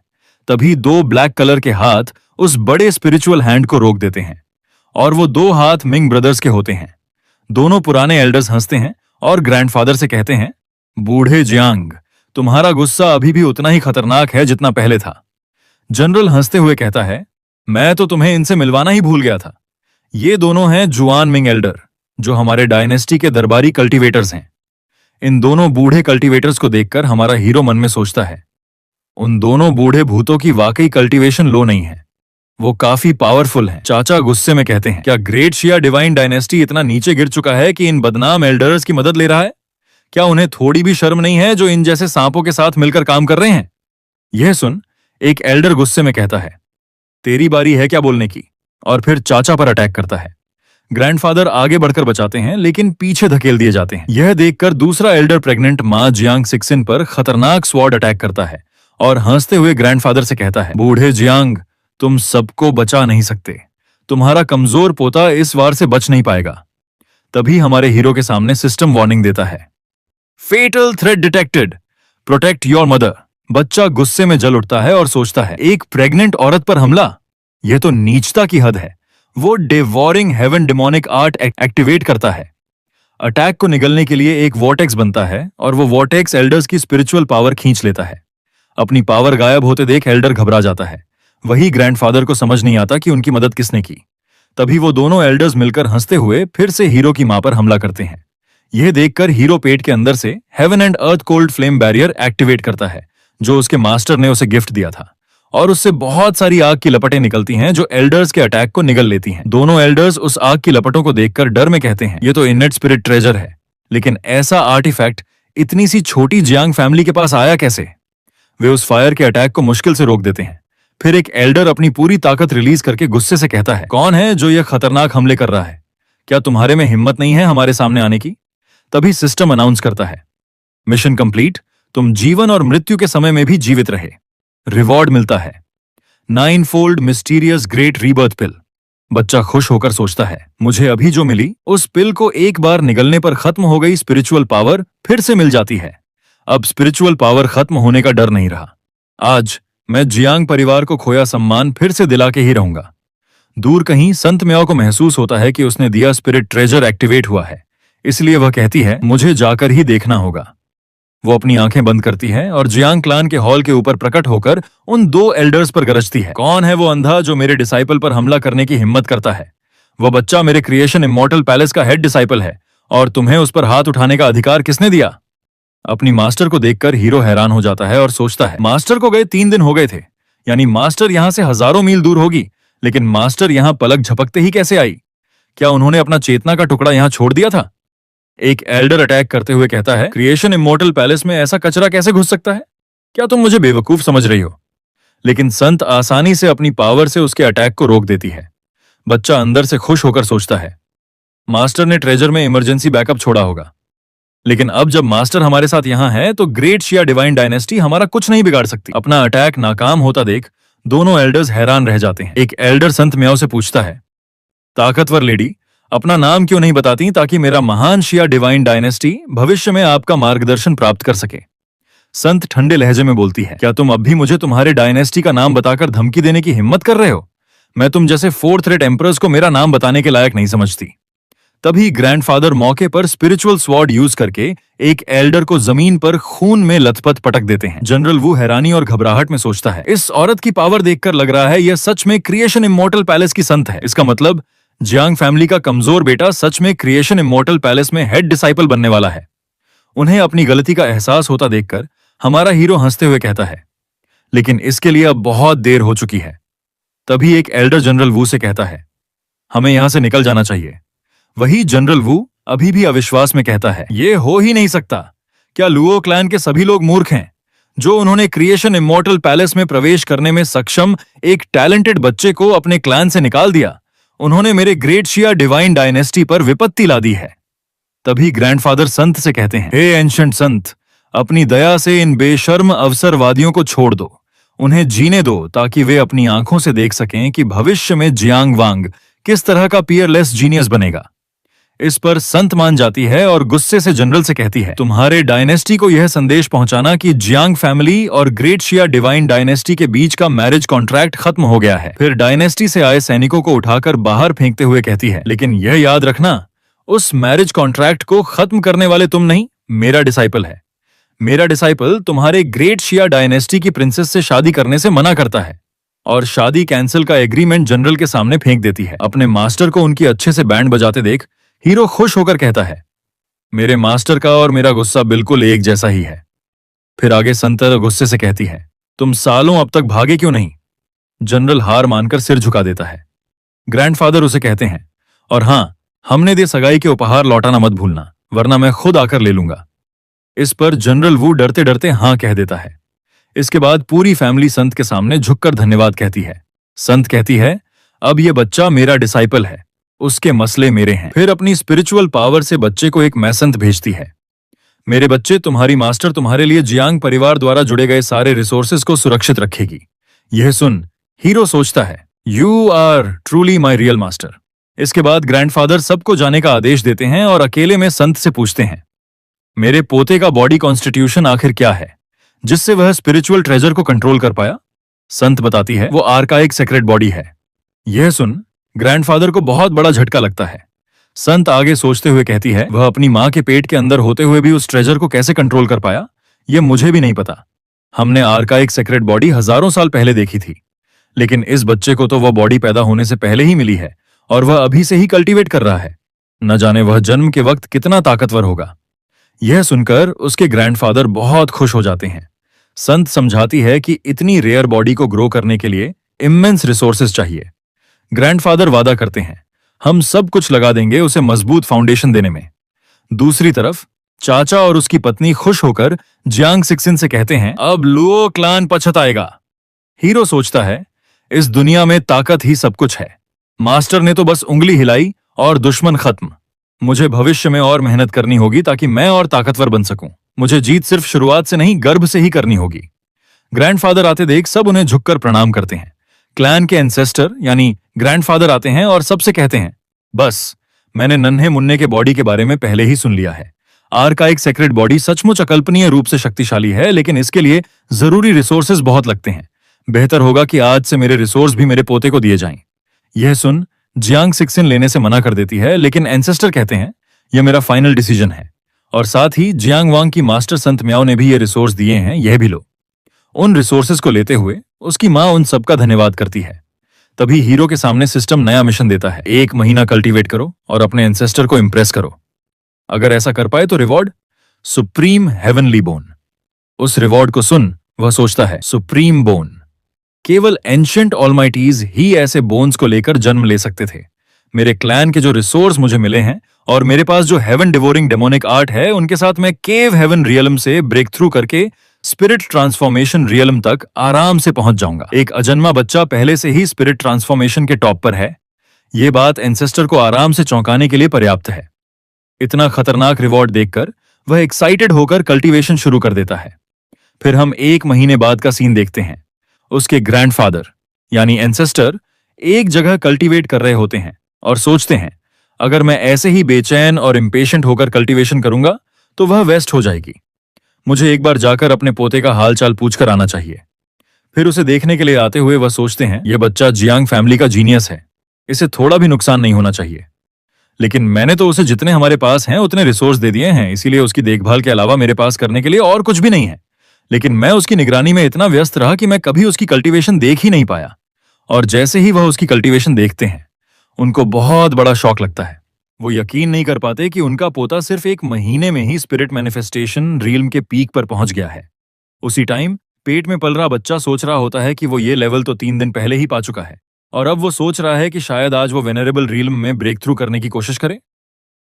S1: तभी 2 ब्लैक कलर के हाथ उस बड़े स्पिरिचुअल हैंड को रोक देते हैं और वो 2 हाथ मिंग ब्रदर्स के होते हैं। दोनों पुराने एल्डर्स हंसते हैं और ग्रैंडफादर से कहते हैं, बूढ़े जियांग, तुम्हारा गुस्सा अभी भी उतना ही खतरनाक है जितना पहले था। जनरल हंसते हुए कहता है, मैं तो तुम्हें इनसे मिलवाना ही भूल गया था। ये दोनों हैं जुआन मिंग एल्डर, जो हमारे डायनेस्टी के दरबारी कल्टीवेटर्स हैं। इन दोनों बूढ़े कल्टीवेटर्स को देखकर हमारा हीरो मन में सोचता है, उन दोनों बूढ़े भूतों की वाकई कल्टीवेशन लो नहीं है, वो काफी पावरफुल हैं। चाचा गुस्से में कहते हैं, क्या ग्रेट शिया डिवाइन डायनेस्टी इतना नीचे गिर चुका है कि इन बदनाम एल्डर्स की मदद ले रहा है? क्या उन्हें थोड़ी भी शर्म नहीं है जो इन जैसे सांपों के साथ मिलकर काम कर रहे हैं? यह सुन एक एल्डर गुस्से में कहता है, तेरी बारी है क्या बोलने की? और फिर चाचा पर अटैक करता है। ग्रैंडफादर आगे बढ़कर बचाते हैं लेकिन पीछे धकेल दिए जाते हैं। यह देखकर दूसरा एल्डर प्रेग्नेंट मां जियांग सिक्सिन पर खतरनाक स्वॉर्ड अटैक करता है और हंसते हुए ग्रैंडफादर से कहता है, बूढ़े जियांग, तुम सबको बचा नहीं सकते, तुम्हारा कमजोर पोता इस वार से बच नहीं पाएगा। तभी हमारे हीरो के सामने सिस्टम वार्निंग देता है, fatal threat detected, protect your mother. बच्चा गुस्से में जल उठता है और सोचता है, एक प्रेग्नेंट औरत पर हमला, यह तो नीचता की हद है। वो devouring heaven demonic art activate करता है। अटैक को निगलने के लिए एक वॉर्टेक्स बनता है और वो वॉर्टेक्स एल्डर्स की स्पिरिचुअल पावर खींच लेता है। अपनी पावर गायब होते देख एल्डर घबरा जाता है। वही ग्रैंडफादर को समझ नहीं आता कि उनकी मदद किसने की। तभी वो दोनों एल्डर्स मिलकर हंसते हुए फिर से हीरो की मां पर हमला करते हैं। यह देखकर हीरो पेट के अंदर से heaven and earth cold flame barrier activate करता है, जो उसके मास्टर ने उसे गिफ्ट दिया था, और उससे बहुत सारी आग की लपटें निकलती हैं जो एल्डर्स के अटैक को निगल लेती हैं। दोनों एल्डर्स उस आग की लपटों को देखकर डर में कहते हैं, ये तो इनेट स्पिरिट ट्रेजर है, लेकिन ऐसा आर्टिफैक्ट इतनी सी छोटी जियांग फैमिली के पास आया कैसे? वे उस फायर के अटैक को मुश्किल से रोक देते हैं। फिर एक एल्डर अपनी पूरी ताकत रिलीज करके गुस्से से कहता है, कौन है जो यह खतरनाक हमले कर रहा है? क्या तुम्हारे में हिम्मत नहीं है हमारे सामने आने की? तभी सिस्टम अनाउंस करता है, मिशन कंप्लीट, तुम जीवन और मृत्यु के समय में भी जीवित रहे। रिवॉर्ड मिलता है 9-fold मिस्टीरियस ग्रेट रीबर्थ पिल। बच्चा खुश होकर सोचता है, मुझे अभी जो मिली उस पिल को एक बार निगलने पर खत्म हो गई स्पिरिचुअल पावर फिर से मिल जाती है। अब स्पिरिचुअल पावर खत्म होने का डर नहीं रहा। आज मैं जियांग परिवार को खोया सम्मान फिर से दिला के ही रहूंगा। दूर कहीं संत म्याओ को महसूस होता है कि उसने दिया स्पिरिट ट्रेजर एक्टिवेट हुआ है, इसलिए वह कहती है, मुझे जाकर ही देखना होगा। वो अपनी आंखें बंद करती है और जियांग क्लान के हॉल के ऊपर प्रकट होकर उन 2 एल्डर्स पर गरजती है, कौन है वो अंधा जो मेरे डिसाइपल पर हमला करने की हिम्मत करता है? वह बच्चा मेरे क्रिएशन इमॉर्टल पैलेस का हेड डिसाइपल है, और तुम्हें उस पर हाथ उठाने का अधिकार किसने दिया? अपनी मास्टर को देखकर हीरो हैरान हो जाता है और सोचता है मास्टर को गए 3 दिन हो गए थे, यानी मास्टर यहां से हजारों मील दूर होगी, लेकिन मास्टर यहां पलक झपकते ही कैसे आई? क्या उन्होंने अपना चेतना का टुकड़ा यहां छोड़ दिया था? एक एल्डर अटैक करते हुए कहता है, क्रिएशन इमोर्टल पैलेस में ऐसा कचरा कैसे घुस सकता है? क्या तुम मुझे बेवकूफ समझ रही हो? लेकिन संत आसानी से अपनी पावर से उसके अटैक को रोक देती है। बच्चा अंदर से खुश होकर सोचता है, मास्टर ने ट्रेजर में इमरजेंसी बैकअप छोड़ा होगा। लेकिन अब जब मास्टर हमारे साथ यहां है तो ग्रेट शिया डिवाइन डायनेस्टी हमारा कुछ नहीं बिगाड़ सकती। अपना अटैक नाकाम होता देख दोनों एल्डर्स हैरान रह जाते हैं। एक एल्डर संत म्याओ से पूछता है, ताकतवर लेडी, अपना नाम क्यों नहीं बताती ताकि मेरा महान शिया डिवाइन डायनेस्टी भविष्य में आपका मार्गदर्शन प्राप्त कर सके? संत ठंडे लहजे में बोलती है, क्या तुम अब भी मुझे तुम्हारे डायनेस्टी का नाम बताकर धमकी देने की हिम्मत कर रहे हो? मैं तुम जैसे 4th रेट एम्परर्स को मेरा नाम बताने के लायक नहीं समझती। तभी ग्रैंडफादर मौके पर स्पिरिचुअल स्वॉर्ड यूज करके एक एल्डर को जमीन पर खून में लथपथ पटक देते हैं। जनरल वू हैरानी और घबराहट में सोचता है, इस औरत की पावर देखकर लग रहा है यह सच में क्रिएशन इमोर्टल पैलेस की संत है। इसका मतलब जियांग फैमिली का कमजोर बेटा सच में क्रिएशन इमोर्टल पैलेस में हेड डिसाइपल बनने वाला है। उन्हें अपनी गलती का एहसास होता देखकर हमारा हीरो हंसते हुए कहता है, लेकिन इसके लिए अब बहुत देर हो चुकी है। तभी एक एल्डर जनरल वू से कहता है, हमें यहां से निकल जाना चाहिए। वही जनरल वू अभी भी अविश्वास में कहता है, यह हो ही नहीं सकता। क्या लुओ क्लैन के सभी लोग मूर्ख हैं? जो उन्होंने क्रिएशन इमोर्टल पैलेस में प्रवेश करने में सक्षम एक टैलेंटेड बच्चे को अपने क्लैन से निकाल दिया। उन्होंने मेरे ग्रेट शिया डिवाइन डायनेस्टी पर विपत्ति ला दी है। तभी ग्रैंडफादर संत से कहते हैं, हे एंशंट संत, अपनी दया से इन बेशर्म अवसरवादियों को छोड़ दो। उन्हें जीने दो ताकि वे अपनी आंखों से देख सकें कि भविष्य में जियांग वांग किस तरह का पियरलेस जीनियस बनेगा। इस पर संत मान जाती है और गुस्से से जनरल से कहती है, तुम्हारे डायनेस्टी को यह संदेश पहुंचाना कि जियांग फैमिली और ग्रेट शिया डिवाइन डायनेस्टी के बीच का मैरिज कॉन्ट्रैक्ट खत्म हो गया है। फिर डायनेस्टी से आए सैनिकों को उठाकर बाहर फेंकते हुए कहती है, लेकिन यह याद रखना, उस मैरिज कॉन्ट्रैक्ट को खत्म करने वाले तुम नहीं, मेरा डिसाइपल है। मेरा डिसाइपल तुम्हारे ग्रेट शिया डायनेस्टी की प्रिंसेस से शादी करने से मना करता है और शादी कैंसिल का एग्रीमेंट जनरल के सामने फेंक देती है। अपने मास्टर को उनकी अच्छे से बैंड बजाते देख हीरो खुश होकर कहता है, मेरे मास्टर का और मेरा गुस्सा बिल्कुल एक जैसा ही है। फिर आगे संतर गुस्से से कहती है, तुम सालों अब तक भागे क्यों नहीं? जनरल हार मानकर सिर झुका देता है। ग्रैंडफादर उसे कहते हैं, और हां, हमने दे सगाई के उपहार लौटाना मत भूलना, वरना मैं खुद आकर ले लूंगा। इस पर जनरल वू डरते डरते हां कह देता है। इसके बाद पूरी फैमिली संत के सामने झुककर धन्यवाद कहती है। संत कहती है, अब यह बच्चा मेरा डिसाइपल है, उसके मसले मेरे हैं। फिर अपनी स्पिरिचुअल पावर से बच्चे को एक मैसेंट भेजती है, मेरे बच्चे, तुम्हारी मास्टर तुम्हारे लिए जियांग परिवार द्वारा जुड़े गए सारे रिसोर्सेज को सुरक्षित रखेगी। यह सुन हीरो सोचता है, you are truly my real master. इसके बाद ग्रैंडफादर सबको जाने का आदेश देते हैं और अकेले में संत से पूछते हैं, मेरे पोते का बॉडी कॉन्स्टिट्यूशन आखिर क्या है जिससे वह स्पिरिचुअल ट्रेजर को कंट्रोल कर पाया? संत बताती है, वो आर्काइक सेक्रेट बॉडी है। यह सुन ग्रैंडफादर को बहुत बड़ा झटका लगता है। संत आगे सोचते हुए कहती है, वह अपनी मां के पेट के अंदर होते हुए भी उस ट्रेजर को कैसे कंट्रोल कर पाया, यह मुझे भी नहीं पता। हमने आर्काइक सेक्रेट बॉडी हजारों साल पहले देखी थी, लेकिन इस बच्चे को तो वह बॉडी पैदा होने से पहले ही मिली है और वह अभी से ही कल्टीवेट कर रहा है। न जाने वह जन्म के वक्त कितना ताकतवर होगा। यह सुनकर उसके ग्रैंडफादर बहुत खुश हो जाते हैं। संत समझाती है कि इतनी रेयर बॉडी को ग्रो करने के लिए इमेंस रिसोर्सेज चाहिए। ग्रैंडफादर वादा करते हैं, हम सब कुछ लगा देंगे उसे मजबूत फाउंडेशन देने में। दूसरी तरफ चाचा और उसकी पत्नी खुश होकर जियांग सिक्सिन से कहते हैं, अब लुओ क्लान पछताएगा। हीरो सोचता है, इस दुनिया में ताकत ही सब कुछ है। मास्टर ने तो बस उंगली हिलाई और दुश्मन खत्म। मुझे भविष्य में और मेहनत करनी होगी ताकि मैं और ताकतवर बन सकूं। मुझे जीत सिर्फ शुरुआत से नहीं, गर्भ से ही करनी होगी। ग्रैंडफादर आते देख सब उन्हें झुककर प्रणाम करते हैं। क्लैन के एंसेस्टर यानी ग्रैंडफादर आते हैं और सबसे कहते हैं, बस मैंने नन्हे मुन्ने के बॉडी के बारे में पहले ही सुन लिया है। आर्काइक सेक्रेट बॉडी सचमुच अकल्पनीय रूप से शक्तिशाली है, लेकिन इसके लिए जरूरी रिसोर्सेज बहुत लगते हैं। बेहतर होगा कि आज से मेरे रिसोर्स भी मेरे पोते को दिए जाएं। यह सुन जियांग सिक्सिन लेने से मना कर देती है, लेकिन एंसेस्टर कहते हैं, यह मेरा फाइनल डिसीजन है और साथ ही जियांग वांग की मास्टर संत म्याओ ने भी ये रिसोर्स दिए हैं, यह भी लो। उन रिसोर्सेज को लेते हुए उसकी मां उन सबका धन्यवाद करती है। तभी हीरो के सामने सिस्टम नया मिशन देता है, 1 महीना कल्टीवेट करो और अपने एंसेस्टर को इंप्रेस करो। अगर ऐसा कर पाए तो रिवॉर्ड सुप्रीम हेवनली बोन। उस रिवॉर्ड को सुन वह सोचता है, सुप्रीम बोन, केवल एंशिएंट ऑलमाइटीज ही ऐसे बोन्स को लेकर जन्म ले सकते थे। मेरे क्लैन के जो रिसोर्स मुझे मिले हैं और मेरे पास जो हेवन डिवोरिंग डेमोनिक आर्ट है, उनके साथ मैं केव हेवन रियलम से ब्रेक थ्रू करके स्पिरिट ट्रांसफॉर्मेशन रियलम तक आराम से पहुंच जाऊंगा। एक अजन्मा बच्चा पहले से ही स्पिरिट ट्रांसफॉर्मेशन के टॉप पर है। यह बात एंसेस्टर को आराम से चौंकाने के लिए पर्याप्त है। इतना खतरनाक रिवॉर्ड देखकर वह एक्साइटेड होकर कल्टीवेशन शुरू कर देता है। फिर हम 1 महीने बाद का सीन देखते हैं। उसके ग्रैंडफादर यानी एंसेस्टर एक जगह कल्टीवेट कर रहे होते हैं और सोचते हैं, अगर मैं ऐसे ही बेचैन और इम्पेशेंट होकर कल्टीवेशन करूंगा तो वह वेस्ट हो जाएगी। मुझे एक बार जाकर अपने पोते का हालचाल पूछकर आना चाहिए। फिर उसे देखने के लिए आते हुए वह सोचते हैं, यह बच्चा जियांग फैमिली का जीनियस है, इसे थोड़ा भी नुकसान नहीं होना चाहिए। लेकिन मैंने तो उसे जितने हमारे पास हैं उतने रिसोर्स दे दिए हैं, इसीलिए उसकी देखभाल के अलावा मेरे पास करने के लिए और कुछ भी नहीं है। लेकिन मैं उसकी निगरानी में इतना व्यस्त रहा कि मैं कभी उसकी कल्टीवेशन देख ही नहीं पाया। और जैसे ही वह उसकी कल्टीवेशन देखते हैं, उनको बहुत बड़ा शॉक लगता है। वो यकीन नहीं कर पाते कि उनका पोता सिर्फ 1 महीने में ही स्पिरिट मैनिफेस्टेशन रियल्म के पीक पर पहुंच गया है। उसी टाइम पेट में पल रहा बच्चा सोच रहा होता है कि वो ये लेवल तो 3 दिन पहले ही पा चुका है, और अब वो सोच रहा है कि शायद आज वो वेनरेबल रियल्म में ब्रेक थ्रू करने की कोशिश करे।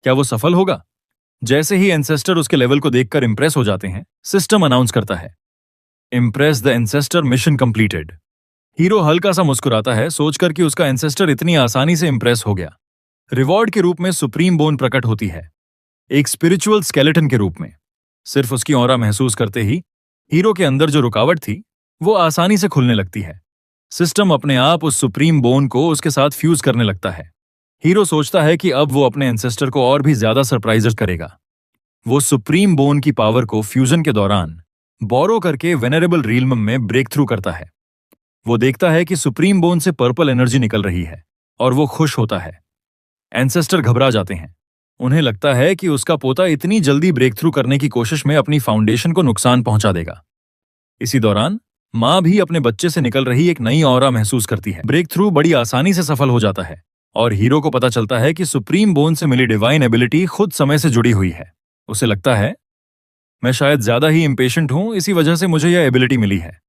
S1: क्या वो सफल होगा? जैसे ही एंसेस्टर उसके लेवल को देखकर इंप्रेस हो जाते हैं, सिस्टम अनाउंस करता है, impress the ancestor, mission completed. Hero हल्का सा मुस्कुराता है सोचकर कि उसका एंसेस्टर इतनी आसानी से इंप्रेस हो गया। रिवॉर्ड के रूप में सुप्रीम बोन प्रकट होती है, एक स्पिरिचुअल स्केलेटन के रूप में। सिर्फ उसकी ऑरा महसूस करते ही हीरो के अंदर जो रुकावट थी वो आसानी से खुलने लगती है। सिस्टम अपने आप उस सुप्रीम बोन को उसके साथ फ्यूज करने लगता है। हीरो सोचता है कि अब वो अपने एंसेस्टर को और भी ज्यादा सरप्राइज करेगा। वो सुप्रीम बोन की पावर को फ्यूजन के दौरान बोरो करके वेनरेबल रियल्म में ब्रेक थ्रू करता है। वो देखता है कि सुप्रीम बोन से पर्पल एनर्जी निकल रही है और वो खुश होता है। एंसेस्टर घबरा जाते हैं। उन्हें लगता है कि उसका पोता इतनी जल्दी ब्रेक थ्रू करने की कोशिश में अपनी फाउंडेशन को नुकसान पहुंचा देगा। इसी दौरान मां भी अपने बच्चे से निकल रही एक नई ऑरा महसूस करती है। ब्रेक थ्रू बड़ी आसानी से सफल हो जाता है और हीरो को पता चलता है कि सुप्रीम बोन से मिली डिवाइन एबिलिटी खुद समय से जुड़ी हुई है। उसे लगता है, मैं शायद ज्यादा ही इम्पेशेंट हूं, इसी वजह से मुझे यह एबिलिटी मिली है।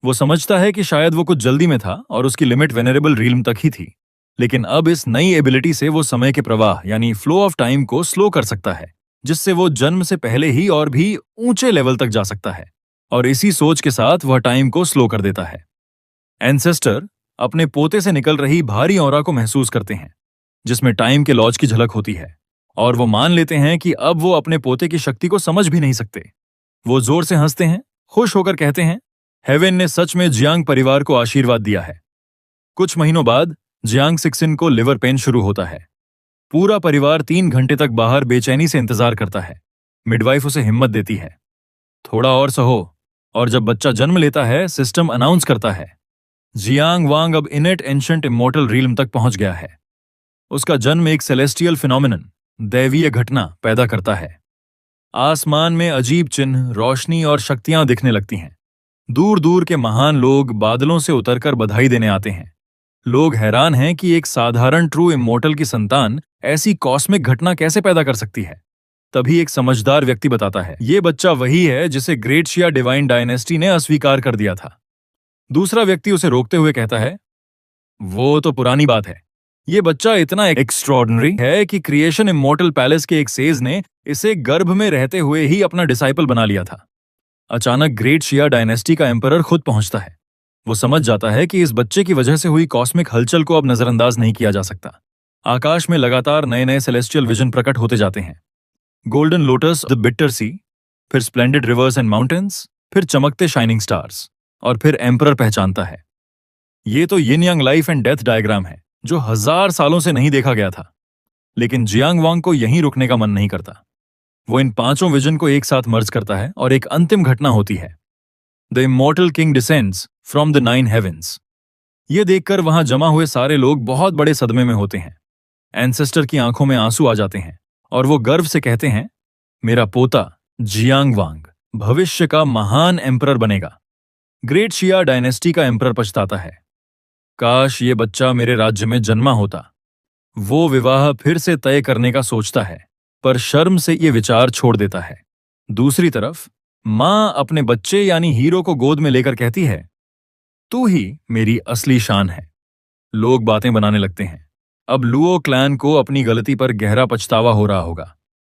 S1: वो समझता है कि शायद वो कुछ जल्दी में था और उसकी लिमिट वेनरेबल रियल्म तक ही थी। लेकिन अब इस नई एबिलिटी से वो समय के प्रवाह यानी फ्लो ऑफ टाइम को स्लो कर सकता है, जिससे वो जन्म से पहले ही और भी ऊंचे लेवल तक जा सकता है। और इसी सोच के साथ वह टाइम को स्लो कर देता है। एंसेस्टर अपने पोते से निकल रही भारी ऑरा को महसूस करते हैं, जिसमें टाइम के लॉज की झलक होती है, और वो मान लेते हैं कि अब वो अपने पोते की शक्ति को समझ भी नहीं सकते। वो जोर से हंसते हैं, खुश होकर कहते हैं, हेवन ने सच में जियांग परिवार को आशीर्वाद दिया है। कुछ महीनों बाद जियांग सिक्सिन को लिवर पेन शुरू होता है। पूरा परिवार 3 घंटे तक बाहर बेचैनी से इंतजार करता है। मिडवाइफ उसे हिम्मत देती है, थोड़ा और सहो। और जब बच्चा जन्म लेता है, सिस्टम अनाउंस करता है, जियांग वांग अब इनेट एंशिएंट इमॉर्टल रियल्म तक पहुंच गया है। उसका जन्म एक सेलेस्टियल फिनोमिनन, दैवीय घटना पैदा करता है। आसमान में अजीब चिन्ह, रोशनी और शक्तियां दिखने लगती हैं। दूर दूर के महान लोग बादलों से उतरकर बधाई देने आते हैं। लोग हैरान हैं कि एक साधारण ट्रू इमॉर्टल की संतान ऐसी कॉस्मिक घटना कैसे पैदा कर सकती है। तभी एक समझदार व्यक्ति बताता है, ये बच्चा वही है जिसे ग्रेट शिया डिवाइन डायनेस्टी ने अस्वीकार कर दिया था। दूसरा व्यक्ति उसे रोकते हुए कहता है, वो तो पुरानी बात है। ये बच्चा इतना एक्स्ट्रॉर्डिनरी है कि क्रिएशन इमॉर्टल पैलेस के एक सेज ने इसे गर्भ में रहते हुए ही अपना डिसाइपल बना लिया था। अचानक ग्रेट शिया डायनेस्टी का एम्परर खुद पहुंचता है। वो समझ जाता है कि इस बच्चे की वजह से हुई कॉस्मिक हलचल को अब नजरअंदाज नहीं किया जा सकता। आकाश में लगातार नए नए सेलेस्टियल विजन प्रकट होते जाते हैं। गोल्डन लोटस, द बिटर सी, फिर स्प्लेंडेड रिवर्स एंड माउंटेन्स, फिर चमकते शाइनिंग स्टार्स, और फिर एम्परर पहचानता है, ये तो यिन यांग लाइफ एंड डेथ डायग्राम है जो 1000 सालों से नहीं देखा गया था। लेकिन जियांग वांग को यहीं रुकने का मन नहीं करता। वो इन 5 विजन को एक साथ मर्ज करता है और एक अंतिम घटना होती है। The immortal king descends from the 9 heavens. ये देखकर वहां जमा हुए सारे लोग बहुत बड़े सदमे में होते हैं। एंसेस्टर की आंखों में आंसू आ जाते हैं और वो गर्व से कहते हैं, मेरा पोता जियांग वांग भविष्य का महान एम्परर बनेगा। ग्रेट शिया डायनेस्टी का एम्परर पछताता है, काश ये बच्चा मेरे राज्य में जन्मा होता। वो विवाह फिर से तय करने का सोचता है, पर शर्म से ये विचार छोड़ देता है। दूसरी तरफ मां अपने बच्चे यानी हीरो को गोद में लेकर कहती है, तू ही मेरी असली शान है। लोग बातें बनाने लगते हैं। अब लुओ क्लैन को अपनी गलती पर गहरा पछतावा हो रहा होगा,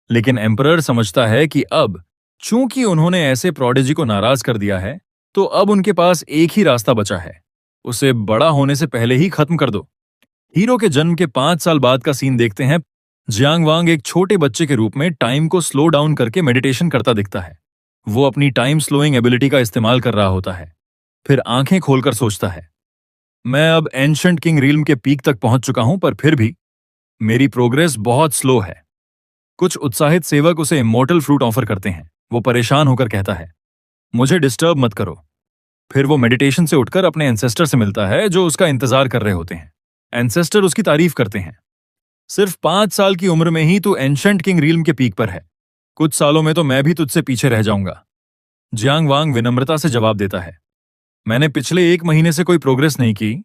S1: लेकिन एम्परर समझता है कि अब चूंकि उन्होंने ऐसे प्रोडिजी को नाराज कर दिया है, तो अब उनके पास एक ही रास्ता बचा है, उसे बड़ा होने से पहले ही खत्म कर दो। हीरो के जन्म के 5 साल बाद का सीन देखते हैं। जियांग वांग एक छोटे बच्चे के रूप में टाइम को स्लो डाउन करके मेडिटेशन करता दिखता है। वो अपनी टाइम स्लोइंग एबिलिटी का इस्तेमाल कर रहा होता है। फिर आंखें खोलकर सोचता है, मैं अब एंशंट किंग रिल्म के पीक तक पहुंच चुका हूं, पर फिर भी मेरी प्रोग्रेस बहुत स्लो है। कुछ उत्साहित सेवक उसे इमोर्टल फ्रूट ऑफर करते हैं। वो परेशान होकर कहता है, मुझे डिस्टर्ब मत करो। फिर वो मेडिटेशन से उठकर अपने एंसेस्टर से मिलता है, जो उसका इंतजार कर रहे होते हैं। एंसेस्टर उसकी तारीफ करते हैं। सिर्फ 5 साल की उम्र में ही तू एंशंट किंग रिल्म के पीक पर है। कुछ सालों में तो मैं भी तुझसे पीछे रह जाऊंगा। जियांग वांग विनम्रता से जवाब देता है, मैंने पिछले 1 महीने से कोई प्रोग्रेस नहीं की।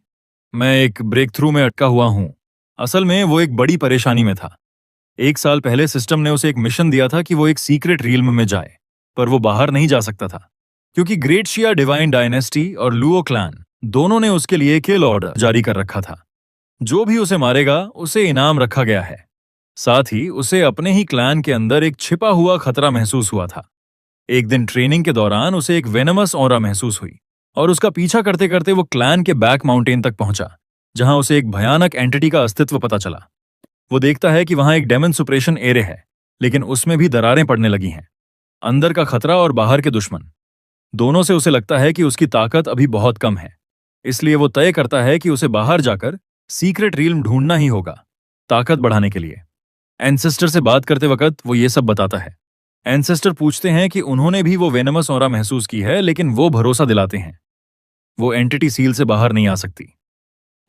S1: मैं एक ब्रेक थ्रू में अटका हुआ हूं। असल में वो एक बड़ी परेशानी में था। 1 साल पहले सिस्टम ने उसे एक मिशन दिया था कि वो एक सीक्रेट रिल्म में जाए, पर वो बाहर नहीं जा सकता था क्योंकि ग्रेट शिया डिवाइन डायनेस्टी और लुओ क्लैन दोनों ने उसके लिए किल ऑर्डर जारी कर रखा था। जो भी उसे मारेगा उसे इनाम रखा गया है। साथ ही उसे अपने ही क्लैन के अंदर एक छिपा हुआ खतरा महसूस हुआ था। एक दिन ट्रेनिंग के दौरान उसे एक वेनमस ऑरा महसूस हुई और उसका पीछा करते करते वो क्लैन के बैक माउंटेन तक पहुंचा, जहां उसे एक भयानक एंटिटी का अस्तित्व पता चला। वो देखता है कि वहां एक डेमन सुप्रेशन एरे है, लेकिन उसमें भी दरारें पड़ने लगी हैं। अंदर का खतरा और बाहर के दुश्मन दोनों से उसे लगता है कि उसकी ताकत अभी बहुत कम है। इसलिए वो तय करता है कि उसे बाहर जाकर सीक्रेट रिल्म ढूंढना ही होगा, ताकत बढ़ाने के लिए। एंसेस्टर से बात करते वक्त वो ये सब बताता है। एंसेस्टर पूछते हैं कि उन्होंने भी वो वेनमस ऑरा महसूस की है, लेकिन वो भरोसा दिलाते हैं वो एंटिटी सील से बाहर नहीं आ सकती।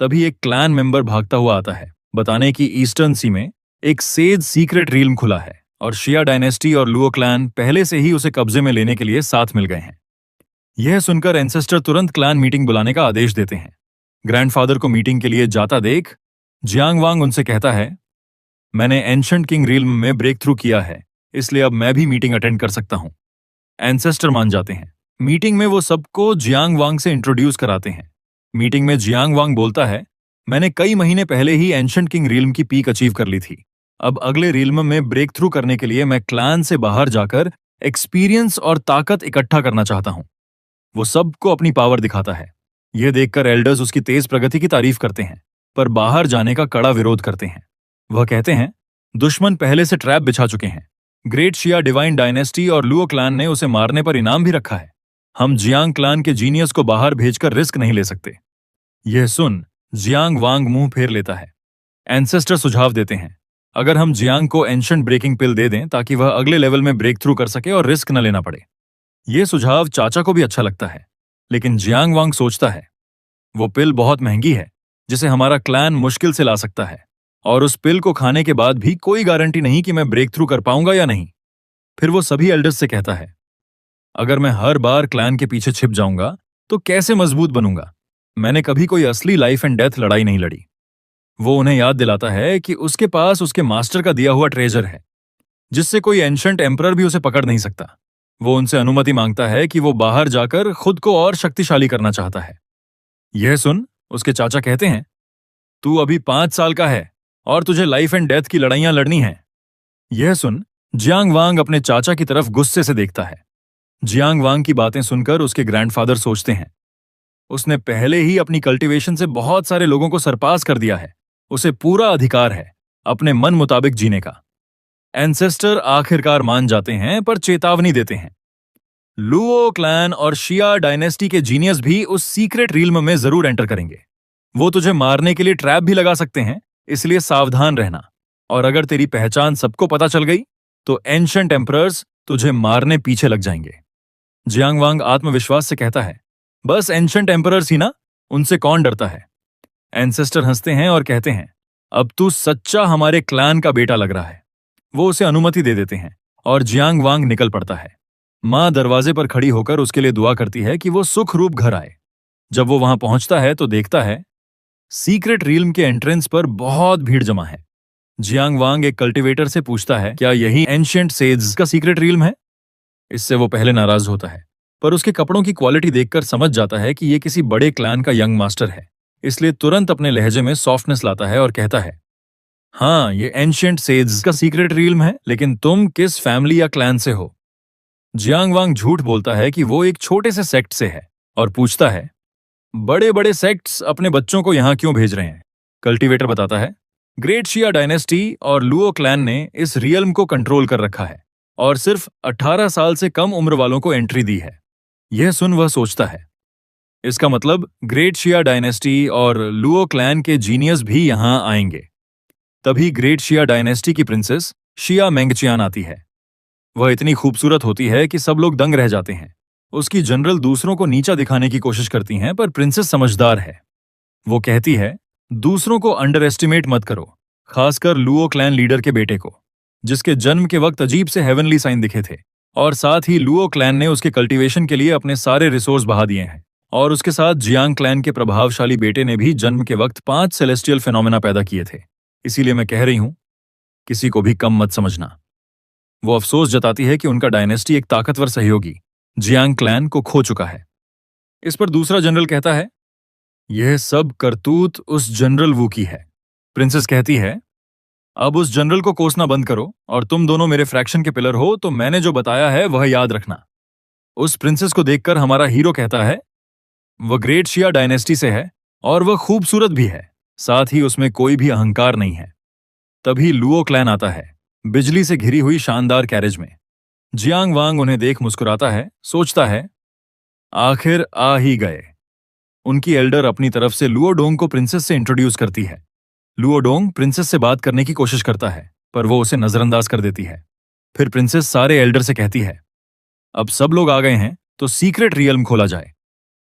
S1: तभी एक क्लैन मेंबर भागता हुआ आता है, बताने कि ईस्टर्न सी में एक सेज सीक्रेट रिल्म खुला है और शिया डायनेस्टी और लुओ क्लैन पहले से ही उसे कब्जे में लेने के लिए साथ मिल गए हैं। यह सुनकर एंसेस्टर तुरंत क्लैन मीटिंग बुलाने का आदेश देते हैं। ग्रैंडफादर को मीटिंग के लिए जाता देख जियांग वांग उनसे कहता है, मैंने एंशंट किंग रिल्म में ब्रेक थ्रू किया है, इसलिए अब मैं भी मीटिंग अटेंड कर सकता हूं। एंसेस्टर मान जाते हैं। मीटिंग में वो सबको जियांग वांग से इंट्रोड्यूस कराते हैं। मीटिंग में जियांग वांग बोलता है, मैंने कई महीने पहले ही एंशंट किंग रिल्म की पीक अचीव कर ली थी। अब अगले रिल्म में ब्रेक थ्रू करने के लिए मैं क्लैन से बाहर जाकर एक्सपीरियंस और ताकत इकट्ठा करना चाहता हूं। वो सबको अपनी पावर दिखाता है। यह देखकर एल्डर्स उसकी तेज प्रगति की तारीफ करते हैं, पर बाहर जाने का कड़ा विरोध करते हैं। वह कहते हैं, दुश्मन पहले से ट्रैप बिछा चुके हैं। ग्रेट शिया डिवाइन डायनेस्टी और लुओ क्लैन ने उसे मारने पर इनाम भी रखा है। हम जियांग क्लैन के जीनियस को बाहर भेजकर रिस्क नहीं ले सकते। यह सुन जियांग वांग मुंह फेर लेता है। एंसेस्टर सुझाव देते हैं, अगर हम जियांग को एंशंट ब्रेकिंग पिल दे दें ताकि वह अगले लेवल में ब्रेक थ्रू कर सके और रिस्क न लेना पड़े। यह सुझाव चाचा को भी अच्छा लगता है, लेकिन जियांग वांग सोचता है, वो पिल बहुत महंगी है जिसे हमारा क्लैन मुश्किल से ला सकता है, और उस पिल को खाने के बाद भी कोई गारंटी नहीं कि मैं ब्रेक थ्रू कर पाऊंगा या नहीं। फिर वो सभी एल्डर्स से कहता है, अगर मैं हर बार क्लैन के पीछे छिप जाऊंगा तो कैसे मजबूत बनूंगा। मैंने कभी कोई असली लाइफ एंड डेथ लड़ाई नहीं लड़ी। वो उन्हें याद दिलाता है कि उसके पास उसके मास्टर का दिया हुआ ट्रेजर है, जिससे कोई एंशंट एम्परर भी उसे पकड़ नहीं सकता। वो उनसे अनुमति मांगता है कि वो बाहर जाकर खुद को और शक्तिशाली करना चाहता है। यह सुन उसके चाचा कहते हैं, तू अभी 5 साल का है और तुझे लाइफ एंड डेथ की लड़ाइयां लड़नी हैं। यह सुन जियांग वांग अपने चाचा की तरफ गुस्से से देखता है। जियांग वांग की बातें सुनकर उसके ग्रैंडफादर सोचते हैं, उसने पहले ही अपनी कल्टीवेशन से बहुत सारे लोगों को सरपास कर दिया है। उसे पूरा अधिकार है अपने मन मुताबिक जीने का। एंसेस्टर आखिरकार मान जाते हैं, पर चेतावनी देते हैं, लुओ क्लैन और शिया डायनेस्टी के जीनियस भी उस सीक्रेट रिल्म में जरूर एंटर करेंगे। वो तुझे मारने के लिए ट्रैप भी लगा सकते हैं, इसलिए सावधान रहना। और अगर तेरी पहचान सबको पता चल गई तो एंशंट एम्परर्स तुझे मारने पीछे लग जाएंगे। जियांग वांग आत्मविश्वास से कहता है, बस एंशंट एम्परर्स ही ना, उनसे कौन डरता है। एंसेस्टर हंसते हैं और कहते हैं, अब तू सच्चा हमारे क्लैन का बेटा लग रहा है। वो उसे अनुमति दे देते हैं और जियांग वांग निकल पड़ता है। मां दरवाजे पर खड़ी होकर उसके लिए दुआ करती है कि वो सुख रूप घर आए। जब वो वहां पहुंचता है तो देखता है सीक्रेट रिल्म के एंट्रेंस पर बहुत भीड़ जमा है। जियांग वांग एक कल्टीवेटर से पूछता है, क्या यही एंशिएंट सेज का सीक्रेट रिल्म है। इससे वो पहले नाराज होता है, पर उसके कपड़ों की क्वालिटी देखकर समझ जाता है कि ये किसी बड़े क्लैन का यंग मास्टर है। इसलिए तुरंत अपने लहजे में सॉफ्टनेस लाता है और कहता है, हाँ, ये एंशियंट सेज का सीक्रेट रियल्म है, लेकिन तुम किस फैमिली या क्लैन से हो? जियांग वांग झूठ बोलता है कि वो एक छोटे से सेक्ट से है और पूछता है, बड़े बड़े सेक्ट्स अपने बच्चों को यहाँ क्यों भेज रहे हैं? कल्टीवेटर बताता है, ग्रेट शिया डायनेस्टी और लुओ क्लैन ने इस रियल्म को कंट्रोल कर रखा है और सिर्फ 18 साल से कम उम्र वालों को एंट्री दी है। यह सुन वह सोचता है, इसका मतलब ग्रेट शिया डायनेस्टी और लुओ क्लैन के जीनियस भी यहां आएंगे। तभी ग्रेट शिया डायनेस्टी की प्रिंसेस शिया मेंगचियान आती है। वह इतनी खूबसूरत होती है कि सब लोग दंग रह जाते हैं। उसकी जनरल दूसरों को नीचा दिखाने की कोशिश करती हैं, पर प्रिंसेस समझदार है। वो कहती है, दूसरों को अंडर एस्टिमेट मत करो, खासकर लुओ क्लैन लीडर के बेटे को, जिसके जन्म के वक्त अजीब से हेवनली साइन दिखे थे, और साथ ही लुओ क्लैन ने उसके कल्टीवेशन के लिए अपने सारे रिसोर्स बहा दिए हैं। और उसके साथ जियांग क्लैन के प्रभावशाली बेटे ने भी जन्म के वक्त 5 सेलेस्टियल फिनोमेना पैदा किए थे। इसीलिए मैं कह रही हूं, किसी को भी कम मत समझना। वो अफसोस जताती है कि उनका डायनेस्टी एक ताकतवर सहयोगी जियांग क्लैन को खो चुका है। इस पर दूसरा जनरल कहता है, यह सब करतूत उस जनरल वू की है। प्रिंसेस कहती है, अब उस जनरल को कोसना बंद करो, और तुम दोनों मेरे फ्रैक्शन के पिलर हो, तो मैंने जो बताया है वह याद रखना। उस प्रिंसेस को देखकर हमारा हीरो कहता है, वह ग्रेट शिया डायनेस्टी से है और वह खूबसूरत भी है, साथ ही उसमें कोई भी अहंकार नहीं है। तभी लुओ क्लैन आता है, बिजली से घिरी हुई शानदार कैरेज में। जियांग वांग उन्हें देख मुस्कुराता है, सोचता है, आखिर आ ही गए। उनकी एल्डर अपनी तरफ से लुओडोंग को प्रिंसेस से इंट्रोड्यूस करती है। लुओडोंग प्रिंसेस से बात करने की कोशिश करता है, पर वो उसे नजरअंदाज कर देती है। फिर प्रिंसेस सारे एल्डर से कहती है, अब सब लोग आ गए हैं तो सीक्रेट रियल्म खोला जाए।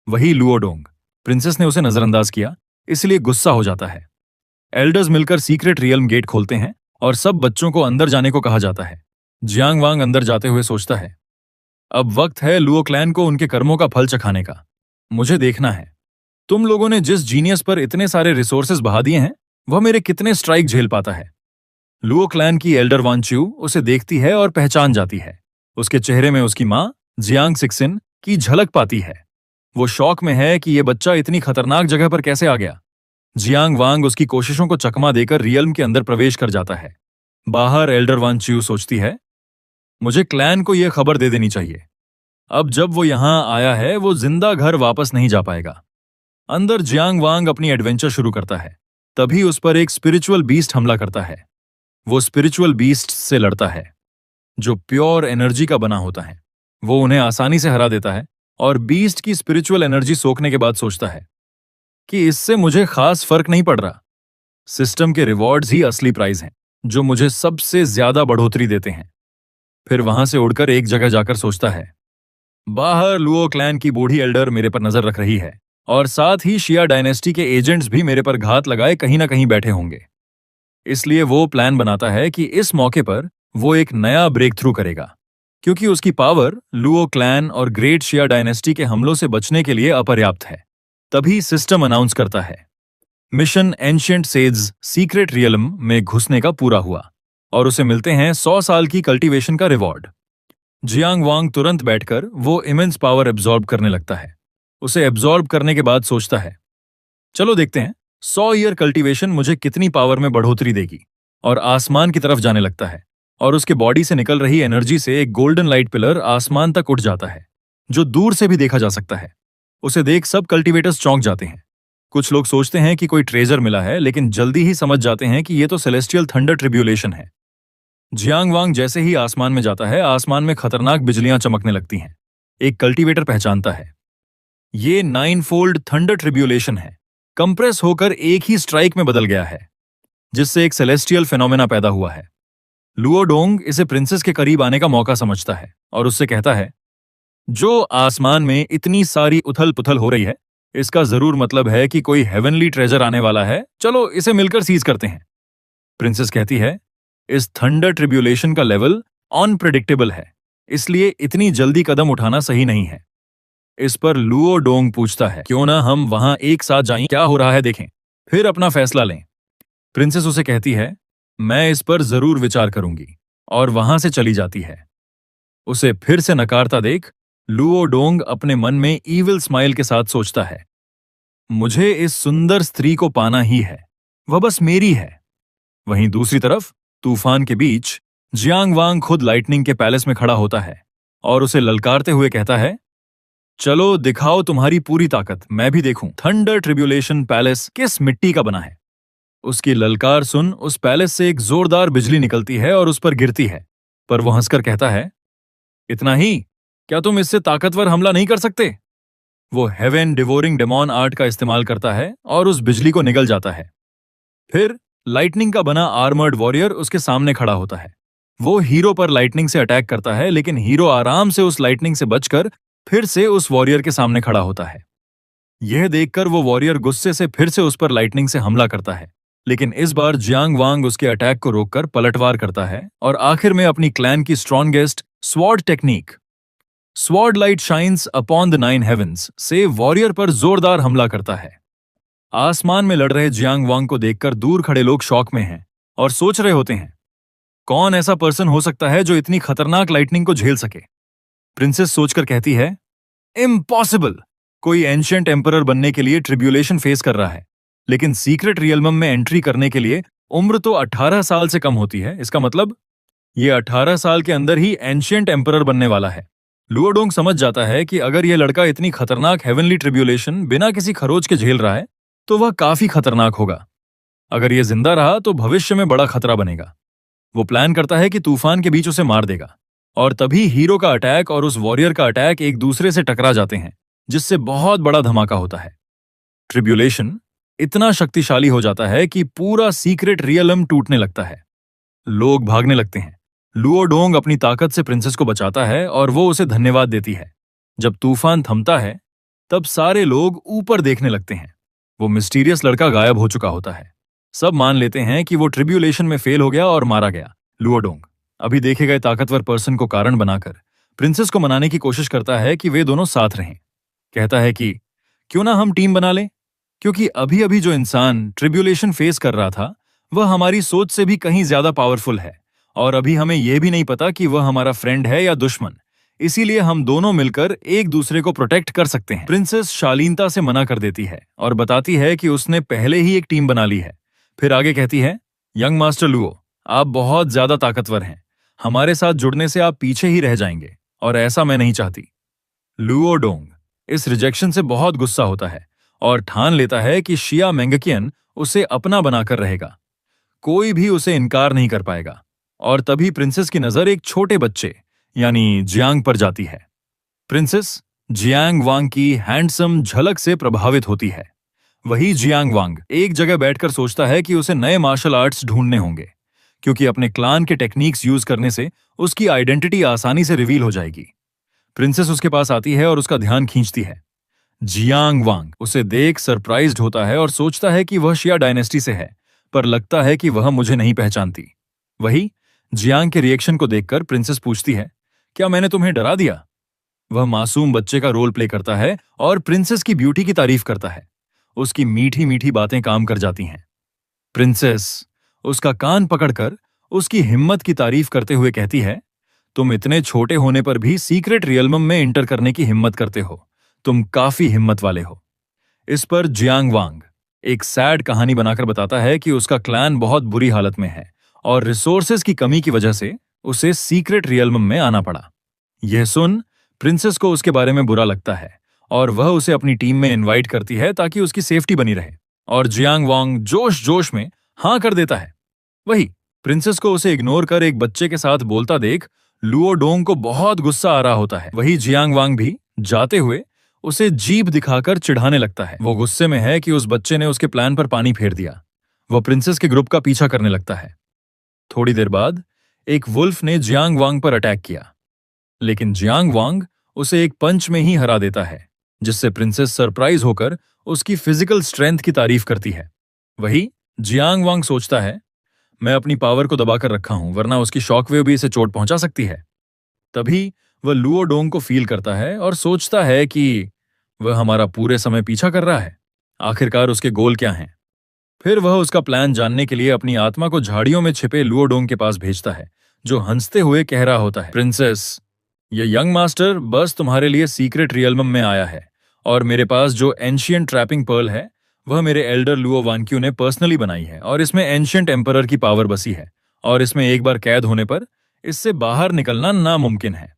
S1: वही लुओडोंग, प्रिंसेस ने उसे नजरअंदाज किया, इसलिए गुस्सा हो जाता है। एल्डर्स मिलकर सीक्रेट रियल्म गेट खोलते हैं और सब बच्चों को अंदर जाने को कहा जाता है। जियांग वांग अंदर जाते हुए सोचता है, अब वक्त है लुओ क्लैन को उनके कर्मों का फल चखाने का। मुझे देखना है, तुम लोगों ने जिस जीनियस पर इतने सारे रिसोर्सेज बहा दिए हैं, वह मेरे कितने स्ट्राइक झेल पाता है। लुओ क्लैन की एल्डर वांच्यू उसे देखती है और पहचान जाती है। उसके चेहरे में उसकी मां जियांग सिक्सिन की झलक पाती है। वो शौक में है कि यह बच्चा इतनी खतरनाक जगह पर कैसे आ गया। जियांग वांग उसकी कोशिशों को चकमा देकर रियल्म के अंदर प्रवेश कर जाता है। बाहर एल्डर वांच्यू सोचती है, मुझे क्लैन को यह खबर दे देनी चाहिए। अब जब वो यहां आया है, वो जिंदा घर वापस नहीं जा पाएगा। अंदर जियांग वांग अपनी एडवेंचर शुरू करता है। तभी उस पर एक स्पिरिचुअल बीस्ट हमला करता है। वो स्पिरिचुअल बीस्ट से लड़ता है, जो प्योर एनर्जी का बना होता है। वो उन्हें आसानी से हरा देता है और बीस्ट की स्पिरिचुअल एनर्जी सोखने के बाद सोचता है कि इससे मुझे खास फर्क नहीं पड़ रहा। सिस्टम के रिवॉर्ड्स ही असली प्राइज हैं, जो मुझे सबसे ज्यादा बढ़ोतरी देते हैं। फिर वहां से उड़कर एक जगह जाकर सोचता है, बाहर लुओ क्लैन की बूढ़ी एल्डर मेरे पर नजर रख रही है, और साथ ही शिया डायनेस्टी के एजेंट्स भी मेरे पर घात लगाए कहीं ना कहीं बैठे होंगे। इसलिए वो प्लान बनाता है कि इस मौके पर वो एक नया ब्रेक थ्रू करेगा, क्योंकि उसकी पावर लुओ क्लैन और ग्रेट शिया डायनेस्टी के हमलों से बचने के लिए अपर्याप्त है। तभी सिस्टम अनाउंस करता है, mission ancient says secret realm में घुसने का पूरा हुआ और उसे मिलते हैं 100 साल की कल्टीवेशन का रिवॉर्ड। जियांग वांग तुरंत बैठकर वो इमेंस पावर एब्जॉर्ब करने लगता है। उसे एब्जॉर्ब करने के बाद सोचता है, चलो देखते हैं 100 ईयर कल्टीवेशन मुझे कितनी पावर में बढ़ोतरी देगी। और आसमान की तरफ जाने लगता है और उसके बॉडी से निकल रही एनर्जी से एक गोल्डन लाइट पिलर आसमान तक उठ जाता है, जो दूर से भी देखा जा सकता है। उसे देख सब कल्टीवेटर्स चौंक जाते हैं। कुछ लोग सोचते हैं कि कोई ट्रेजर मिला है, लेकिन जल्दी ही समझ जाते हैं कि यह तो सेलेस्टियल थंडर ट्रिब्यूलेशन है। जियांग वांग जैसे ही आसमान में जाता है, आसमान में खतरनाक बिजलियां चमकने लगती हैं। एक कल्टीवेटर पहचानता है, ये 9 फोल्ड थंडर ट्रिब्यूलेशन है। कंप्रेस होकर एक ही स्ट्राइक में बदल गया है, जिससे एक सेलेस्टियल फेनोमेना पैदा हुआ है। लुओडोंग इसे प्रिंसेस के करीब आने का मौका समझता है और उससे कहता है, जो आसमान में इतनी सारी उथल पुथल हो रही है, इसका जरूर मतलब है कि कोई हेवनली ट्रेजर आने वाला है। चलो इसे मिलकर सीज करते हैं। प्रिंसेस कहती है, इस थंडर ट्रिब्यूलेशन का लेवल अनप्रेडिक्टेबल है, इसलिए इतनी जल्दी कदम उठाना सही नहीं है। इस पर लुओडोंग पूछता है, क्यों ना हम वहां एक साथ जाएं, क्या हो रहा है देखें, फिर अपना फैसला लें। प्रिंसेस उसे कहती है, मैं इस पर जरूर विचार करूंगी, और वहां से चली जाती है। उसे फिर से नकारता देख लुओ डोंग अपने मन में ईविल स्माइल के साथ सोचता है, मुझे इस सुंदर स्त्री को पाना ही है, वह बस मेरी है। वहीं दूसरी तरफ तूफान के बीच जियांग वांग खुद लाइटनिंग के पैलेस में खड़ा होता है और उसे ललकारते हुए कहता है, चलो दिखाओ तुम्हारी पूरी ताकत, मैं भी देखूं थंडर ट्रिब्यूलेशन पैलेस किस मिट्टी का बना है। उसकी ललकार सुन उस पैलेस से एक जोरदार बिजली निकलती है और उस पर गिरती है, पर वो हंसकर कहता है, इतना ही, क्या तुम इससे ताकतवर हमला नहीं कर सकते? वो हेवन डिवोरिंग डेमॉन आर्ट का इस्तेमाल करता है और उस बिजली को निगल जाता है। फिर लाइटनिंग का बना आर्मर्ड वॉरियर उसके सामने खड़ा होता है। वो हीरो पर लाइटनिंग से अटैक करता है, लेकिन हीरो आराम से उस लाइटनिंग से बचकर फिर से उस वॉरियर के सामने खड़ा होता है। यह देखकर वो वॉरियर गुस्से से फिर से उस पर लाइटनिंग से हमला करता है, लेकिन इस बार जियांग वांग उसके अटैक को रोककर पलटवार करता है और आखिर में अपनी क्लैन की strongest sword technique sword light shines upon the 9 heavens से वॉरियर पर जोरदार हमला करता है। आसमान में लड़ रहे जियांग वांग को देखकर दूर खड़े लोग शॉक में हैं और सोच रहे होते हैं, कौन ऐसा पर्सन हो सकता है जो इतनी खतरनाक लाइटनिंग को झेल सके। प्रिंसेस सोचकर कहती है, इम्पॉसिबल, कोई एंशिएंट एम्परर बनने के लिए ट्रिब्यूलेशन फेस कर रहा है, लेकिन सीक्रेट रियल्म में एंट्री करने के लिए उम्र तो 18 साल से कम होती है। इसका मतलब ये 18 साल के अंदर ही एंशिएंट एम्परर बनने वाला है। लुओ डोंग समझ जाता है कि अगर यह लड़का इतनी खतरनाक हेवनली ट्रिब्यूलेशन बिना किसी खरोच के झेल रहा है तो वह काफी खतरनाक होगा। अगर यह जिंदा रहा तो भविष्य में बड़ा खतरा बनेगा। वो प्लान करता है कि तूफान के बीच उसे मार देगा, और तभी हीरो का अटैक और उस वॉरियर का अटैक एक दूसरे से टकरा जाते हैं, जिससे बहुत बड़ा धमाका होता है। ट्रिब्यूलेशन इतना शक्तिशाली हो जाता है कि पूरा सीक्रेट रियलम टूटने लगता है। लोग भागने लगते हैं। लुओ डोंग अपनी ताकत से प्रिंसेस को बचाता है और वो उसे धन्यवाद देती है। जब तूफान थमता है तब सारे लोग ऊपर देखने लगते हैं। वो मिस्टीरियस लड़का गायब हो चुका होता है। सब मान लेते हैं कि वो ट्रिब्यूलेशन में फेल हो गया और मारा गया। लुओ डोंग अभी देखे गए ताकतवर पर्सन को कारण बनाकर प्रिंसेस को मनाने की कोशिश करता है कि वे दोनों साथ रहें। कहता है कि क्यों ना हम टीम बना लें, क्योंकि अभी अभी जो इंसान ट्रिब्यूलेशन फेस कर रहा था वह हमारी सोच से भी कहीं ज्यादा पावरफुल है, और अभी हमें यह भी नहीं पता कि वह हमारा फ्रेंड है या दुश्मन। इसीलिए हम दोनों मिलकर एक दूसरे को प्रोटेक्ट कर सकते हैं। प्रिंसेस शालीनता से मना कर देती है और बताती है कि उसने पहले ही एक टीम बना ली है। फिर आगे कहती है, यंग मास्टर लुओ, आप बहुत ज्यादा ताकतवर हैं, हमारे साथ जुड़ने से आप पीछे ही रह जाएंगे, और ऐसा मैं नहीं चाहती। लुओ डोंग इस रिजेक्शन से बहुत गुस्सा होता है और ठान लेता है कि शिया मेंगकियन उसे अपना बनाकर रहेगा। कोई भी उसे इनकार नहीं कर पाएगा। और तभी प्रिंसेस की नजर एक छोटे बच्चे यानी जियांग पर जाती है। प्रिंसेस जियांग वांग की हैंडसम झलक से प्रभावित होती है। वही जियांग वांग एक जगह बैठकर सोचता है कि उसे नए मार्शल आर्ट्स ढूंढने होंगे, क्योंकि अपने क्लान के टेक्निक्स यूज करने से उसकी आइडेंटिटी आसानी से रिवील हो जाएगी। प्रिंसेस उसके पास आती है और उसका ध्यान खींचती है। जियांग वांग उसे देख सरप्राइज्ड होता है और सोचता है कि वह शिया डायनेस्टी से है, पर लगता है कि वह मुझे नहीं पहचानती। वही जियांग के रिएक्शन को देखकर प्रिंसेस पूछती है, क्या मैंने तुम्हें डरा दिया? वह मासूम बच्चे का रोल प्ले करता है और प्रिंसेस की ब्यूटी की तारीफ करता है। उसकी मीठी मीठी बातें काम कर जाती हैं। प्रिंसेस उसका कान पकड़कर उसकी हिम्मत की तारीफ करते हुए कहती है, तुम इतने छोटे होने पर भी सीक्रेट रियल्म में इंटर करने की हिम्मत करते हो, तुम काफी हिम्मत वाले हो। इस पर जियांग वांग एक सैड कहानी बनाकर बताता है कि उसका क्लैन बहुत बुरी हालत में है और रिसोर्सेज की कमी की वजह से उसे सीक्रेट रियल्म में आना पड़ा। यह सुन प्रिंसेस को उसके बारे में बुरा लगता है और वह उसे अपनी टीम में इनवाइट करती है ताकि उसकी सेफ्टी बनी रहे, और जियांग वांग जोश जोश में हाँ कर देता है। वही प्रिंसेस को उसे इग्नोर कर एक बच्चे के साथ बोलता देख लुओ डोंग को बहुत गुस्सा आ रहा होता है। वही जियांग वांग भी जाते हुए उसे जीभ दिखाकर चिढ़ाने लगता है। वो गुस्से में है कि उस बच्चे ने उसके प्लान पर पानी फेर दिया। वह प्रिंसेस के ग्रुप का पीछा करने लगता है। थोड़ी देर बाद एक वुल्फ ने जियांग वांग पर अटैक किया, लेकिन जियांग वांग उसे एक पंच में ही हरा देता है, जिससे प्रिंसेस सरप्राइज होकर उसकी फिजिकल स्ट्रेंथ की तारीफ करती है। वही जियांग वांग सोचता है, मैं अपनी पावर को दबाकर रखा हूं, वरना उसकी शॉकवेव भी इसे चोट पहुंचा सकती है। तभी वह लुओ डोंग को फील करता है और सोचता है कि वह हमारा पूरे समय पीछा कर रहा है। आखिरकार उसके गोल क्या हैं? फिर वह उसका प्लान जानने के लिए अपनी आत्मा को झाड़ियों में छिपे लुओ डोंग के पास भेजता है, जो हंसते हुए कह रहा होता है, प्रिंसेस, ये यंग मास्टर बस तुम्हारे लिए सीक्रेट रियल्म में आया है, और मेरे पास जो एंशियंट ट्रैपिंग पर्ल है वह मेरे एल्डर लुओ वानक्यू ने पर्सनली बनाई है, और इसमें एंशियंट एम्परर की पावर बसी है, और इसमें एक बार कैद होने पर इससे बाहर निकलना नामुमकिन है।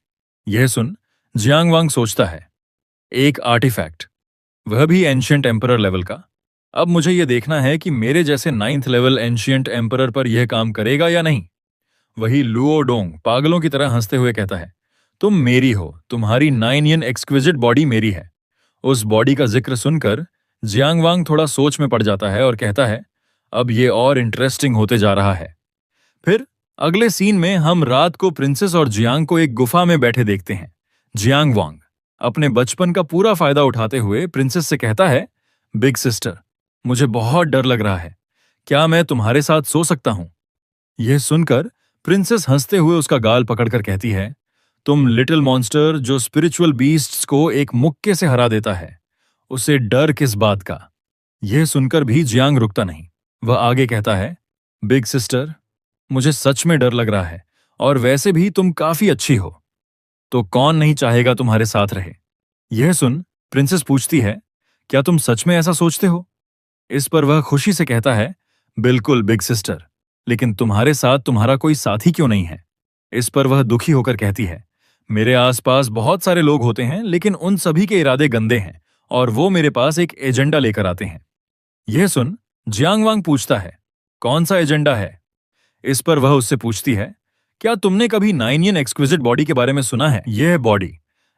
S1: यह सुन जियांग वांग सोचता है, एक आर्टिफैक्ट, वह भी एंशियंट एम्परर लेवल का। अब मुझे यह देखना है कि मेरे जैसे 9th लेवल एंशियंट एम्परर पर यह काम करेगा या नहीं। वही लुओ डोंग पागलों की तरह हंसते हुए कहता है, तुम मेरी हो, तुम्हारी 9 एक्सक्विजिट बॉडी मेरी है। उस बॉडी का जिक्र सुनकर जियांग वांग थोड़ा सोच में पड़ जाता है और कहता है, अब ये और इंटरेस्टिंग होते जा रहा है। फिर अगले सीन में हम रात को प्रिंसेस और जियांग को एक गुफा में बैठे देखते हैं। जियांग वांग अपने बचपन का पूरा फायदा उठाते हुए प्रिंसेस से कहता है, बिग सिस्टर, मुझे बहुत डर लग रहा है, क्या मैं तुम्हारे साथ सो सकता हूं? यह सुनकर प्रिंसेस हंसते हुए उसका गाल पकड़कर कहती है, तुम लिटिल मॉन्स्टर जो स्पिरिचुअल बीस्ट्स को एक मुक्के से हरा देता है, उसे डर किस बात का? यह सुनकर भी जियांग रुकता नहीं। वह आगे कहता है, बिग सिस्टर, मुझे सच में डर लग रहा है, और वैसे भी तुम काफी अच्छी हो, तो कौन नहीं चाहेगा तुम्हारे साथ रहे? यह सुन प्रिंसेस पूछती है, क्या तुम सच में ऐसा सोचते हो? इस पर वह खुशी से कहता है, बिल्कुल बिग सिस्टर, लेकिन तुम्हारे साथ तुम्हारा कोई साथी क्यों नहीं है? इस पर वह दुखी होकर कहती है, मेरे आसपास बहुत सारे लोग होते हैं, लेकिन उन सभी के इरादे गंदे हैं, और वो मेरे पास एक एजेंडा लेकर आते हैं। यह सुन जियांग वांग पूछता है, कौन सा एजेंडा है? इस पर वह उससे पूछती है, क्या तुमने कभी 9 एक्सक्विजिट बॉडी के बारे में सुना है? यह बॉडी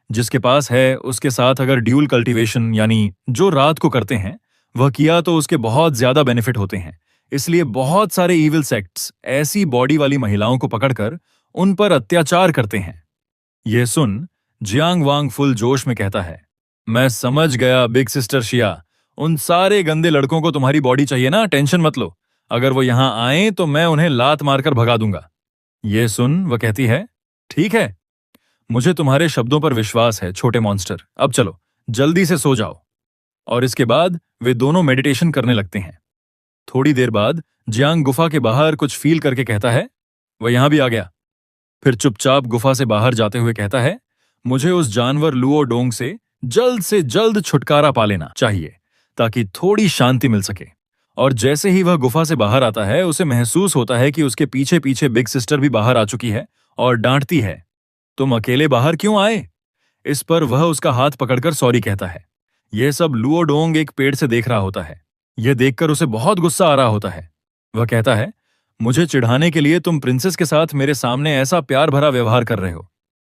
S1: जिसके पास है, उसके साथ अगर ड्यूल कल्टीवेशन यानी जो रात को करते हैं वह किया तो उसके बहुत ज्यादा बेनिफिट होते हैं। इसलिए बहुत सारे ईविल सेक्ट्स ऐसी बॉडी वाली महिलाओं को पकड़कर उन पर अत्याचार करते हैं। यह सुन जियांग वांग फुल जोश में कहता है, मैं समझ गया बिग सिस्टर शिया, उन सारे गंदे लड़कों को तुम्हारी बॉडी चाहिए ना, टेंशन मत लो, अगर वो यहां आए तो मैं उन्हें लात मारकर भगा दूंगा। यह सुन वह कहती है, ठीक है, मुझे तुम्हारे शब्दों पर विश्वास है छोटे मॉन्स्टर, अब चलो जल्दी से सो जाओ। और इसके बाद वे दोनों मेडिटेशन करने लगते हैं। थोड़ी देर बाद जियांग गुफा के बाहर कुछ फील करके कहता है, वह यहां भी आ गया। फिर चुपचाप गुफा से बाहर जाते हुए कहता है, मुझे उस जानवर लुओ डोंग से जल्द छुटकारा पा लेना चाहिए ताकि थोड़ी शांति मिल सके। और जैसे ही वह गुफा से बाहर आता है उसे महसूस होता है कि उसके पीछे पीछे बिग सिस्टर भी बाहर आ चुकी है और डांटती है, तुम अकेले बाहर क्यों आए? इस पर वह उसका हाथ पकड़कर सॉरी कहता है। यह सब लुओ डोंग एक पेड़ से देख रहा होता है। यह देखकर उसे बहुत गुस्सा आ रहा होता है। वह कहता है, मुझे चिढ़ाने के लिए तुम प्रिंसेस के साथ मेरे सामने ऐसा प्यार भरा व्यवहार कर रहे हो,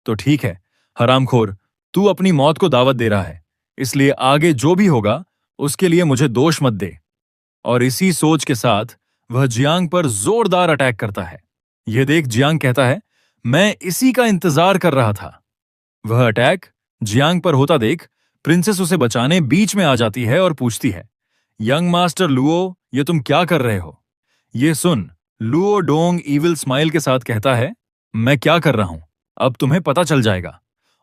S1: तो ठीक है हरामखोर, तू अपनी मौत को दावत दे रहा है, इसलिए आगे जो भी होगा उसके लिए मुझे दोष मत दे। और इसी सोच के साथ वह जियांग पर जोरदार अटैक करता है। यह देख जियांग कहता है, मैं इसी का इंतजार कर रहा था। वह अटैक जियांग पर होता देख प्रिंसेस उसे बचाने बीच में आ जाती है और पूछती है, यंग मास्टर लुओ, ये तुम क्या कर रहे हो? ये सुन लुओ डोंग ईविल स्माइल के साथ कहता है, मैं क्या कर रहा हूं अब तुम्हें पता चल जाएगा।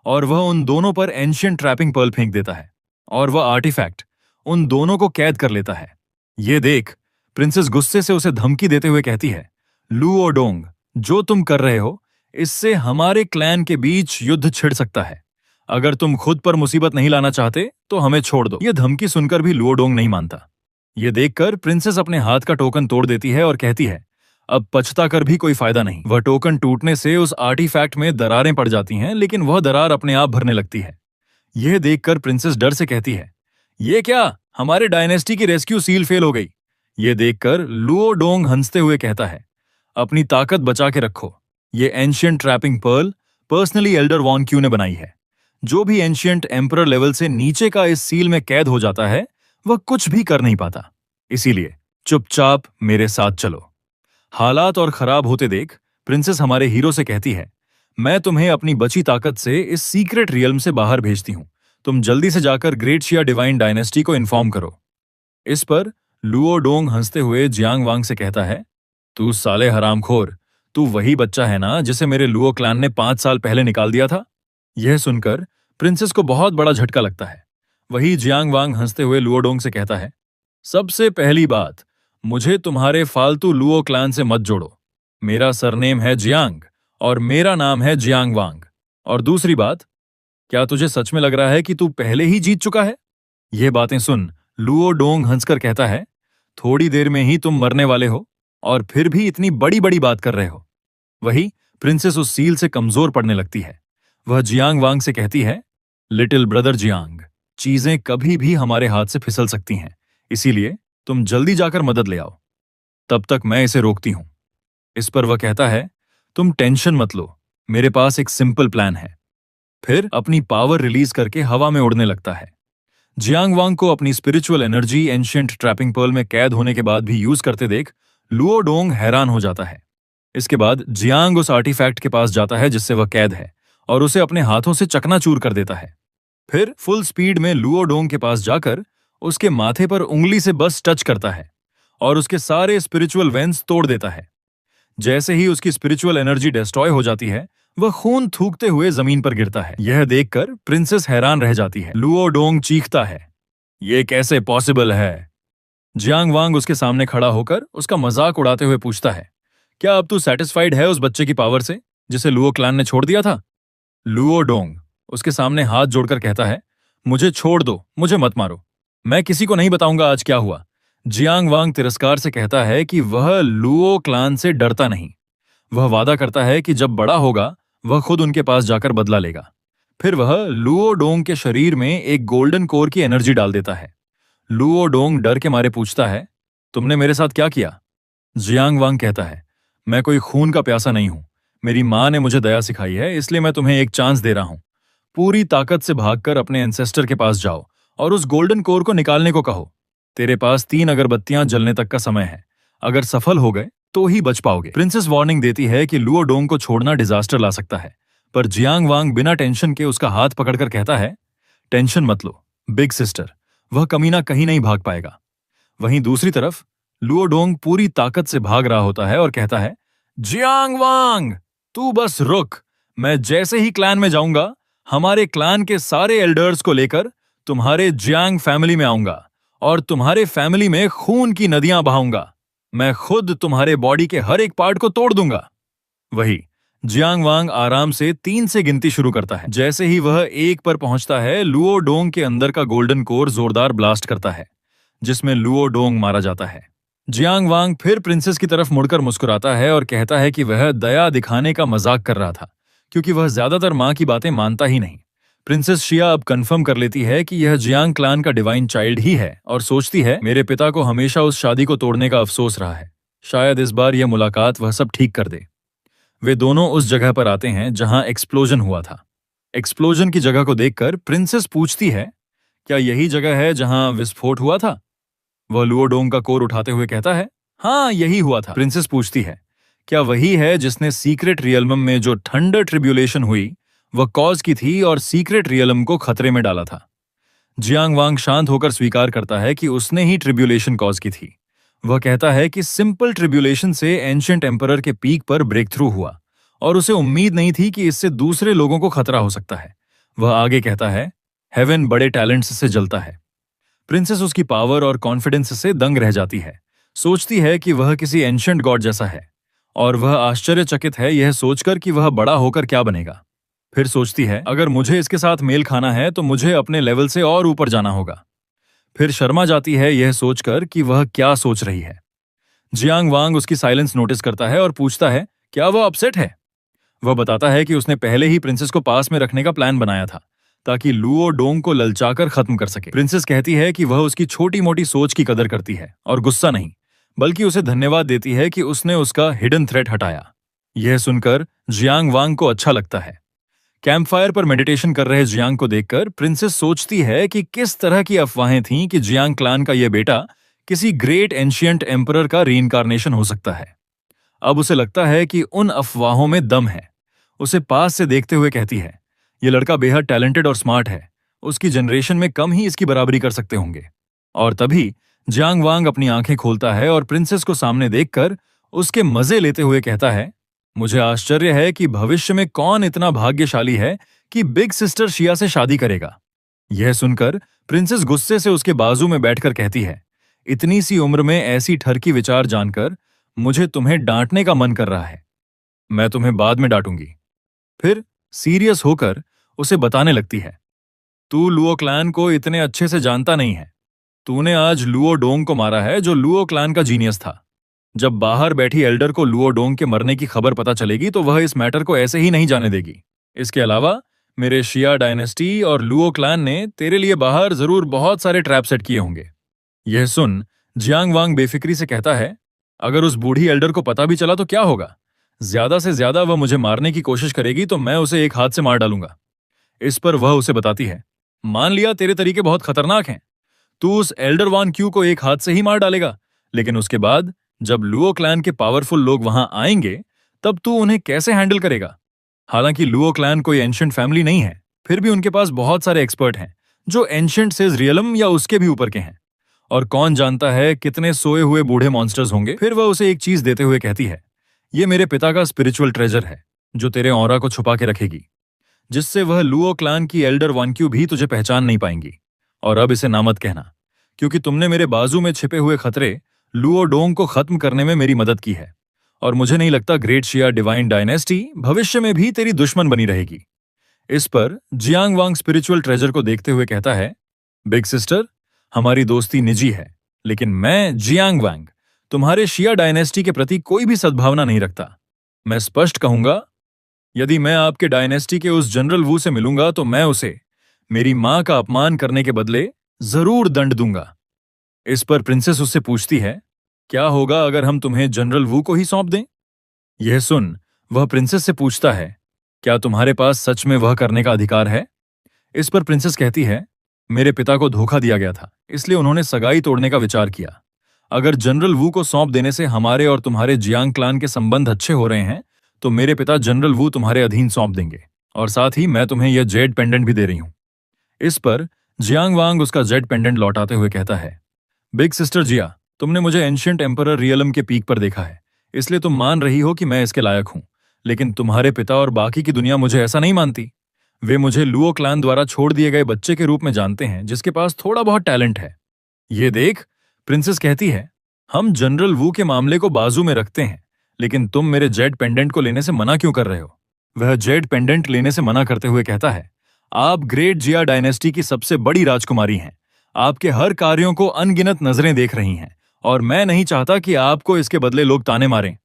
S1: और वह उन दोनों पर एंशियंट ट्रैपिंग पर्ल फेंक देता है, और वह आर्टिफैक्ट उन दोनों को कैद कर लेता है। ये देख प्रिंसेस गुस्से से उसे धमकी देते हुए कहती है, लुओ डोंग, जो तुम कर रहे हो इससे हमारे क्लैन के बीच युद्ध छिड़ सकता है। अगर तुम खुद पर मुसीबत नहीं लाना चाहते तो हमें छोड़ दो। यह धमकी सुनकर भी लुओ डोंग नहीं मानता। यह देखकर प्रिंसेस अपने हाथ का टोकन तोड़ देती है और कहती है, अब पछता कर भी कोई फायदा नहीं। वह टोकन टूटने से उस आर्टिफैक्ट में दरारें पड़ जाती हैं, लेकिन वह दरार अपने आप भरने लगती है। यह देखकर प्रिंसेस डर से कहती है, यह क्या, हमारे डायनेस्टी की रेस्क्यू सील फेल हो गई। यह देखकर लुओ डोंग हंसते हुए कहता है, अपनी ताकत बचा के रखो, ये ancient trapping pearl personally elder वॉन क्यू ने बनाई है। जो भी एंशियंट एम्परर लेवल से नीचे का इस सील में कैद हो जाता है वह कुछ भी कर नहीं पाता, इसीलिए चुपचाप मेरे साथ चलो। हालात और खराब होते देख प्रिंसेस हमारे हीरो से कहती है, मैं तुम्हें अपनी बची ताकत से इस सीक्रेट रियल्म से बाहर भेजती हूं, तुम जल्दी से जाकर ग्रेट शिया डिवाइन डायनेस्टी को इन्फॉर्म करो। इस पर लुओ डोंग हंसते हुए जियांग वांग से कहता है, तू साले हरामखोर, तू वही बच्चा है ना जिसे मेरे लुओ क्लैन ने 5 साल पहले निकाल दिया था। यह सुनकर प्रिंसेस को बहुत बड़ा झटका लगता है। वही जियांग वांग हंसते हुए लुओ डोंग से कहता है, सबसे पहली बात, मुझे तुम्हारे फालतू लुओ क्लैन से मत जोड़ो। मेरा सरनेम है जियांग और मेरा नाम है जियांग वांग। और दूसरी बात, क्या तुझे सच में लग रहा है कि तू पहले ही जीत चुका है? यह बातें सुन लुओ डोंग हंसकर कहता है, थोड़ी देर में ही तुम मरने वाले हो और फिर भी इतनी बड़ी बड़ी बात कर रहे हो। वही प्रिंसेस उस सील से कमजोर पड़ने लगती है। वह जियांग वांग से कहती है, लिटिल ब्रदर जियांग, चीजें कभी भी हमारे हाथ से फिसल सकती हैं, इसीलिए तुम जल्दी जाकर मदद ले आओ। तब तक मैं इसे रोकती हूं। इस पर वह कहता है, तुम टेंशन मत लो, मेरे पास एक सिंपल प्लान है। फिर अपनी पावर रिलीज करके हवा में उड़ने लगता है। जियांग वांग को अपनी spiritual energy ancient trapping pearl में कैद होने के बाद भी यूज करते देख लुओ डोंग हैरान हो जाता है। इसके बाद जियांग उस आर्टिफैक्ट के पास जाता है जिससे वह कैद है और उसे अपने हाथों से चकनाचूर कर देता है। फिर फुल स्पीड में लुओ डोंग के पास जाकर उसके माथे पर उंगली से बस टच करता है और उसके सारे स्पिरिचुअल वेंस तोड़ देता है। जैसे ही उसकी स्पिरिचुअल एनर्जी डिस्ट्रॉय हो जाती है, वह खून थूकते हुए जमीन पर गिरता है। यह देखकर प्रिंसेस हैरान रह जाती है। लुओ डोंग चीखता है, यह कैसे पॉसिबल है? जियांग वांग उसके सामने खड़ा होकर उसका मजाक उड़ाते हुए पूछता है, क्या अब तू सेटिस्फाइड है उस बच्चे की पावर से जिसे लुओ क्लैन ने छोड़ दिया था? लुओ डोंग उसके सामने हाथ जोड़कर कहता है, मुझे छोड़ दो, मुझे मत मारो, मैं किसी को नहीं बताऊंगा आज क्या हुआ। जियांग वांग तिरस्कार से कहता है कि वह लुओ क्लान से डरता नहीं। वह वादा करता है कि जब बड़ा होगा वह खुद उनके पास जाकर बदला लेगा। फिर वह लुओ डोंग के शरीर में एक गोल्डन कोर की एनर्जी डाल देता है। लुओ डोंग डर के मारे पूछता है, तुमने मेरे साथ क्या किया? जियांग वांग कहता है, मैं कोई खून का प्यासा नहीं हूं, मेरी मां ने मुझे दया सिखाई है, इसलिए मैं तुम्हें एक चांस दे रहा हूं। पूरी ताकत से भागकर अपने एंसेस्टर के पास जाओ और उस गोल्डन कोर को निकालने को कहो। तेरे पास 3 अगरबत्तियां जलने तक का समय है, अगर सफल हो गए तो ही बच पाओगे। प्रिंसेस वार्निंग देती है कि लुओ डोंग को छोड़ना डिजास्टर ला सकता है, पर जियांग वांग बिना टेंशन के उसका हाथ पकड़कर कहता है, टेंशन मत लो बिग सिस्टर, वह कमीना कहीं नहीं भाग पाएगा। वहीं दूसरी तरफ लुओ डोंग पूरी ताकत से भाग रहा होता है और कहता है, जियांग वांग तू बस रुक, मैं जैसे ही क्लैन में जाऊंगा हमारे क्लैन के सारे एल्डर्स को लेकर तुम्हारे जियांग फैमिली में आऊंगा और तुम्हारे फैमिली में खून की नदियां बहाऊंगा। मैं खुद तुम्हारे बॉडी के हर एक पार्ट को तोड़ दूंगा। वही जियांग वांग आराम से 3 से गिनती शुरू करता है। जैसे ही वह 1 पर पहुंचता है, लुओ डोंग के अंदर का गोल्डन कोर जोरदार ब्लास्ट करता है जिसमें लुओ डोंग मारा जाता है। जियांग वांग फिर प्रिंसेस की तरफ मुड़कर मुस्कुराता है और कहता है कि वह दया दिखाने का मजाक कर रहा था, क्योंकि वह ज्यादातर मां की बातें मानता ही नहीं। प्रिंसेस शिया अब कंफर्म कर लेती है कि यह जियांग क्लान का डिवाइन चाइल्ड ही है और सोचती है, मेरे पिता को हमेशा उस शादी को तोड़ने का अफसोस रहा है, शायद इस बार यह मुलाकात वह सब ठीक कर दे। वे दोनों उस जगह पर आते हैं जहां एक्सप्लोजन हुआ था। एक्सप्लोजन की जगह को देखकर प्रिंसेस पूछती है, क्या यही जगह है जहां विस्फोट हुआ था? वह लुओ डोंग का कोर उठाते हुए कहता है, हाँ यही हुआ था। प्रिंसेस पूछती है, क्या वही है जिसने सीक्रेट रियलम में जो थंडर ट्रिब्यूलेशन हुई वह कॉज की थी और सीक्रेट रियलम को खतरे में डाला था? जियांग वांग शांत होकर स्वीकार करता है कि उसने ही ट्रिब्यूलेशन कॉज की थी। वह कहता है कि सिंपल ट्रिब्यूलेशन से एंशिएंट एम्परर के पीक पर ब्रेक थ्रू हुआ और उसे उम्मीद नहीं थी कि इससे दूसरे लोगों को खतरा हो सकता है। वह आगे कहता है, हेवन बड़े टैलेंट्स से जलता है। प्रिंसेस उसकी पावर और कॉन्फिडेंस से दंग रह जाती है, सोचती है कि वह किसी एंशिएंट गॉड जैसा है और वह आश्चर्यचकित है यह सोचकर कि वह बड़ा होकर क्या बनेगा। फिर सोचती है, अगर मुझे इसके साथ मेल खाना है तो मुझे अपने लेवल से और ऊपर जाना होगा। फिर शर्मा जाती है यह सोचकर कि वह क्या सोच रही है। जियांग वांग उसकी साइलेंस नोटिस करता है और पूछता है, क्या वह अपसेट है? वह बताता है कि उसने पहले ही प्रिंसेस को पास में रखने का प्लान बनाया था ताकि लुओ डोंग को ललचाकर खत्म कर सके। प्रिंसेस कहती है कि वह उसकी छोटी मोटी सोच की कदर करती है और गुस्सा नहीं, बल्कि उसे धन्यवाद देती है कि उसने उसका हिडन थ्रेट हटाया। यह सुनकर जियांग वांग को अच्छा लगता है। कैंपफायर पर मेडिटेशन कर रहे जियांग को देखकर प्रिंसेस सोचती है कि किस तरह की अफवाहें थीं कि जियांग क्लान का यह बेटा किसी ग्रेट एंशिएंट एम्परर का रीइंकार्नेशन हो सकता है। अब उसे लगता है कि उन अफवाहों में दम है। उसे पास से देखते हुए कहती है, यह लड़का बेहद टैलेंटेड और स्मार्ट है, उसकी जनरेशन में कम ही इसकी बराबरी कर सकते होंगे। और तभी जियांग वांग अपनी आंखें खोलता है और प्रिंसेस को सामने देखकर उसके मजे लेते हुए कहता है, मुझे आश्चर्य है कि भविष्य में कौन इतना भाग्यशाली है कि बिग सिस्टर शिया से शादी करेगा। यह सुनकर प्रिंसेस गुस्से से उसके बाजू में बैठकर कहती है, इतनी सी उम्र में ऐसी ठरकी विचार जानकर मुझे तुम्हें डांटने का मन कर रहा है। मैं तुम्हें बाद में डांटूंगी। फिर सीरियस होकर उसे बताने लगती है, तू लुओ क्लैन को इतने अच्छे से जानता नहीं है। तूने आज लुओ डोंग को मारा है, जो लुओ क्लैन का जीनियस था। जब बाहर बैठी एल्डर को लुओ डोंग के मरने की खबर पता चलेगी तो वह इस मैटर को ऐसे ही नहीं जाने देगी। इसके अलावा मेरे शिया डायनेस्टी और लुओ क्लैन ने तेरे लिए बाहर जरूर बहुत सारे ट्रैप सेट किए होंगे। यह सुन जियांग वांग बेफिक्री से कहता है, अगर उस बूढ़ी एल्डर को पता भी चला तो क्या होगा? ज्यादा से ज्यादा वह मुझे मारने की कोशिश करेगी तो मैं उसे एक हाथ से मार डालूंगा। इस पर वह उसे बताती है, मान लिया तेरे तरीके बहुत खतरनाक हैं, तू उस एल्डर वान क्यू को एक हाथ से ही मार डालेगा, लेकिन उसके बाद जब लुओ क्लैन के पावरफुल लोग वहां आएंगे तब तू उन्हें कैसे हैंडल करेगा? हालांकि लुओ क्लैन कोई एंशिएंट फैमिली नहीं है, फिर भी उनके पास बहुत सारे एक्सपर्ट हैं जो एंशिएंट सेज रियलम या उसके भी ऊपर के हैं, और कौन जानता है कितने सोए हुए बूढ़े मॉन्स्टर्स होंगे। फिर वह उसे एक चीज देते हुए कहती है, ये मेरे पिता का स्पिरिचुअल ट्रेजर है जो तेरे ऑरा को छुपा के रखेगी, जिससे वह लुओ क्लैन की एल्डर वान क्यू भी तुझे पहचान नहीं पाएंगी। और अब इसे ना मत कहना, क्योंकि तुमने मेरे बाजू में छिपे हुए खतरे लुओ डोंग को खत्म करने में मेरी मदद की है, और मुझे नहीं लगता ग्रेट शिया डिवाइन डायनेस्टी भविष्य में भी तेरी दुश्मन बनी रहेगी। इस पर जियांग वांग स्पिरिचुअल ट्रेजर को देखते हुए कहता है, बिग सिस्टर, हमारी दोस्ती निजी है, लेकिन मैं जियांग वांग तुम्हारे शिया डायनेस्टी के प्रति कोई भी सद्भावना नहीं रखता। मैं स्पष्ट कहूंगा, यदि मैं आपके डायनेस्टी के उस जनरल वू से मिलूंगा तो मैं उसे मेरी मां का अपमान करने के बदले जरूर दंड दूंगा। इस पर प्रिंसेस उससे पूछती है, क्या होगा अगर हम तुम्हें जनरल वू को ही सौंप दें? यह सुन वह प्रिंसेस से पूछता है, क्या तुम्हारे पास सच में वह करने का अधिकार है? इस पर प्रिंसेस कहती है, मेरे पिता को धोखा दिया गया था, इसलिए उन्होंने सगाई तोड़ने का विचार किया। अगर जनरल वू को सौंप देने से हमारे और तुम्हारे जियांग क्लान के संबंध अच्छे हो रहे हैं तो मेरे पिता जनरल वू तुम्हारे अधीन सौंप देंगे, और साथ ही मैं तुम्हें यह जेड पेंडेंट भी दे रही हूं। इस पर जियांग वांग उसका जेड पेंडेंट लौटाते हुए कहता है, बिग सिस्टर जिया, तुमने मुझे एंशिएंट एम्परर रियलम के पीक पर देखा है, इसलिए तुम मान रही हो कि मैं इसके लायक हूं, लेकिन तुम्हारे पिता और बाकी की दुनिया मुझे ऐसा नहीं मानती। वे मुझे लुओ क्लैन द्वारा छोड़ दिए गए बच्चे के रूप में जानते हैं जिसके पास थोड़ा बहुत टैलेंट है। ये देख, प्रिंसेस कहती है, हम जनरल वू के मामले को बाजू में रखते हैं, लेकिन तुम मेरे जेड पेंडेंट को लेने से मना क्यों कर रहे हो? वह जेड पेंडेंट लेने से मना करते हुए कहता है, आप ग्रेट जिया डायनेस्टी की सबसे बड़ी राजकुमारी हैं, आपके हर कार्यों को अनगिनत नजरें देख रही हैं, और मैं नहीं चाहता कि आपको इसके बदले लोग ताने मारें,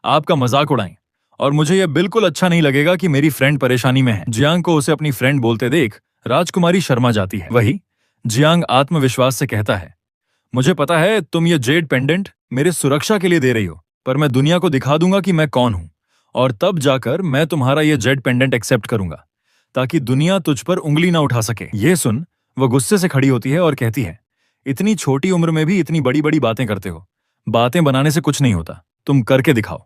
S1: आपका मजाक उड़ाएं, और मुझे यह बिल्कुल अच्छा नहीं लगेगा कि मेरी फ्रेंड परेशानी में है। जियांग को उसे अपनी फ्रेंड बोलते देख राजकुमारी शर्मा जाती है। वही जियांग आत्मविश्वास से कहता है, मुझे पता है तुम ये जेड पेंडेंट मेरे सुरक्षा के लिए दे रही हो, पर मैं दुनिया को दिखा दूंगा कि मैं कौन हूं, और तब जाकर मैं तुम्हारा ये जेड पेंडेंट एक्सेप्ट करूंगा, ताकि दुनिया तुझ पर उंगली ना उठा सके। यह सुन वह गुस्से से खड़ी होती है और कहती है, इतनी छोटी उम्र में भी इतनी बड़ी बड़ी बातें करते हो, बातें बनाने से कुछ नहीं होता, तुम करके दिखाओ।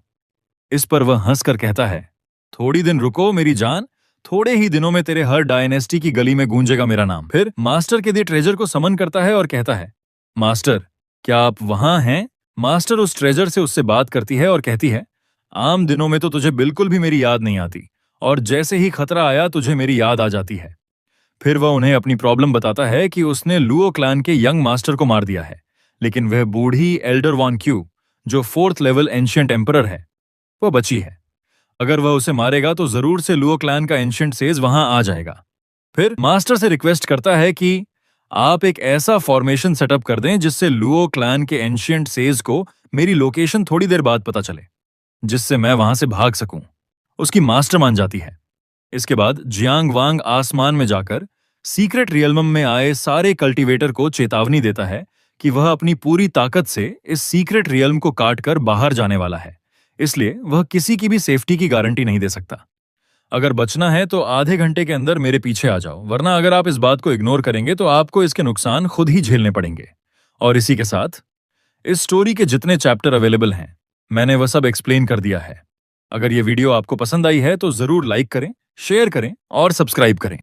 S1: इस पर वह हंसकर कहता है, थोड़ी दिन रुको मेरी जान, थोड़े ही दिनों में तेरे हर डायनेस्टी की गली में गूंजेगा मेरा नाम। फिर मास्टर के दिए ट्रेजर को समन करता है और कहता है, मास्टर क्या आप वहां हैं? मास्टर उस ट्रेजर से उससे बात करती है और कहती है, आम दिनों में तो तुझे बिल्कुल भी मेरी याद नहीं आती, और जैसे ही खतरा आया तुझे मेरी याद आ जाती है। फिर वह उन्हें अपनी प्रॉब्लम बताता है कि उसने लुओ क्लैन के यंग मास्टर को मार दिया है, लेकिन वह बूढ़ी एल्डर वान क्यू जो 4th लेवल एंशिएंट एम्परर है वह बची है। अगर वह उसे मारेगा तो जरूर से लुओ क्लैन का एंशिएंट सेज वहां आ जाएगा। फिर मास्टर से रिक्वेस्ट करता है कि आप एक ऐसा फॉर्मेशन सेटअप कर दें जिससे लुओ क्लैन के एंशिएंट सेज को मेरी लोकेशन थोड़ी देर बाद पता चले, जिससे मैं वहां से भाग सकूं। उसकी मास्टर मान जाती है। इसके बाद जियांग वांग आसमान में जाकर सीक्रेट रियलम में आए सारे कल्टीवेटर को चेतावनी देता है कि वह अपनी पूरी ताकत से इस सीक्रेट रियलम को काटकर बाहर जाने वाला है, इसलिए वह किसी की भी सेफ्टी की गारंटी नहीं दे सकता। अगर बचना है तो आधे घंटे के अंदर मेरे पीछे आ जाओ, वरना अगर आप इस बात को इग्नोर करेंगे तो आपको इसके नुकसान खुद ही झेलने पड़ेंगे। और इसी के साथ इस स्टोरी के जितने चैप्टर अवेलेबल हैं मैंने वह सब एक्सप्लेन कर दिया है। अगर ये वीडियो आपको पसंद आई है तो जरूर लाइक करें, शेयर करें और सब्सक्राइब करें।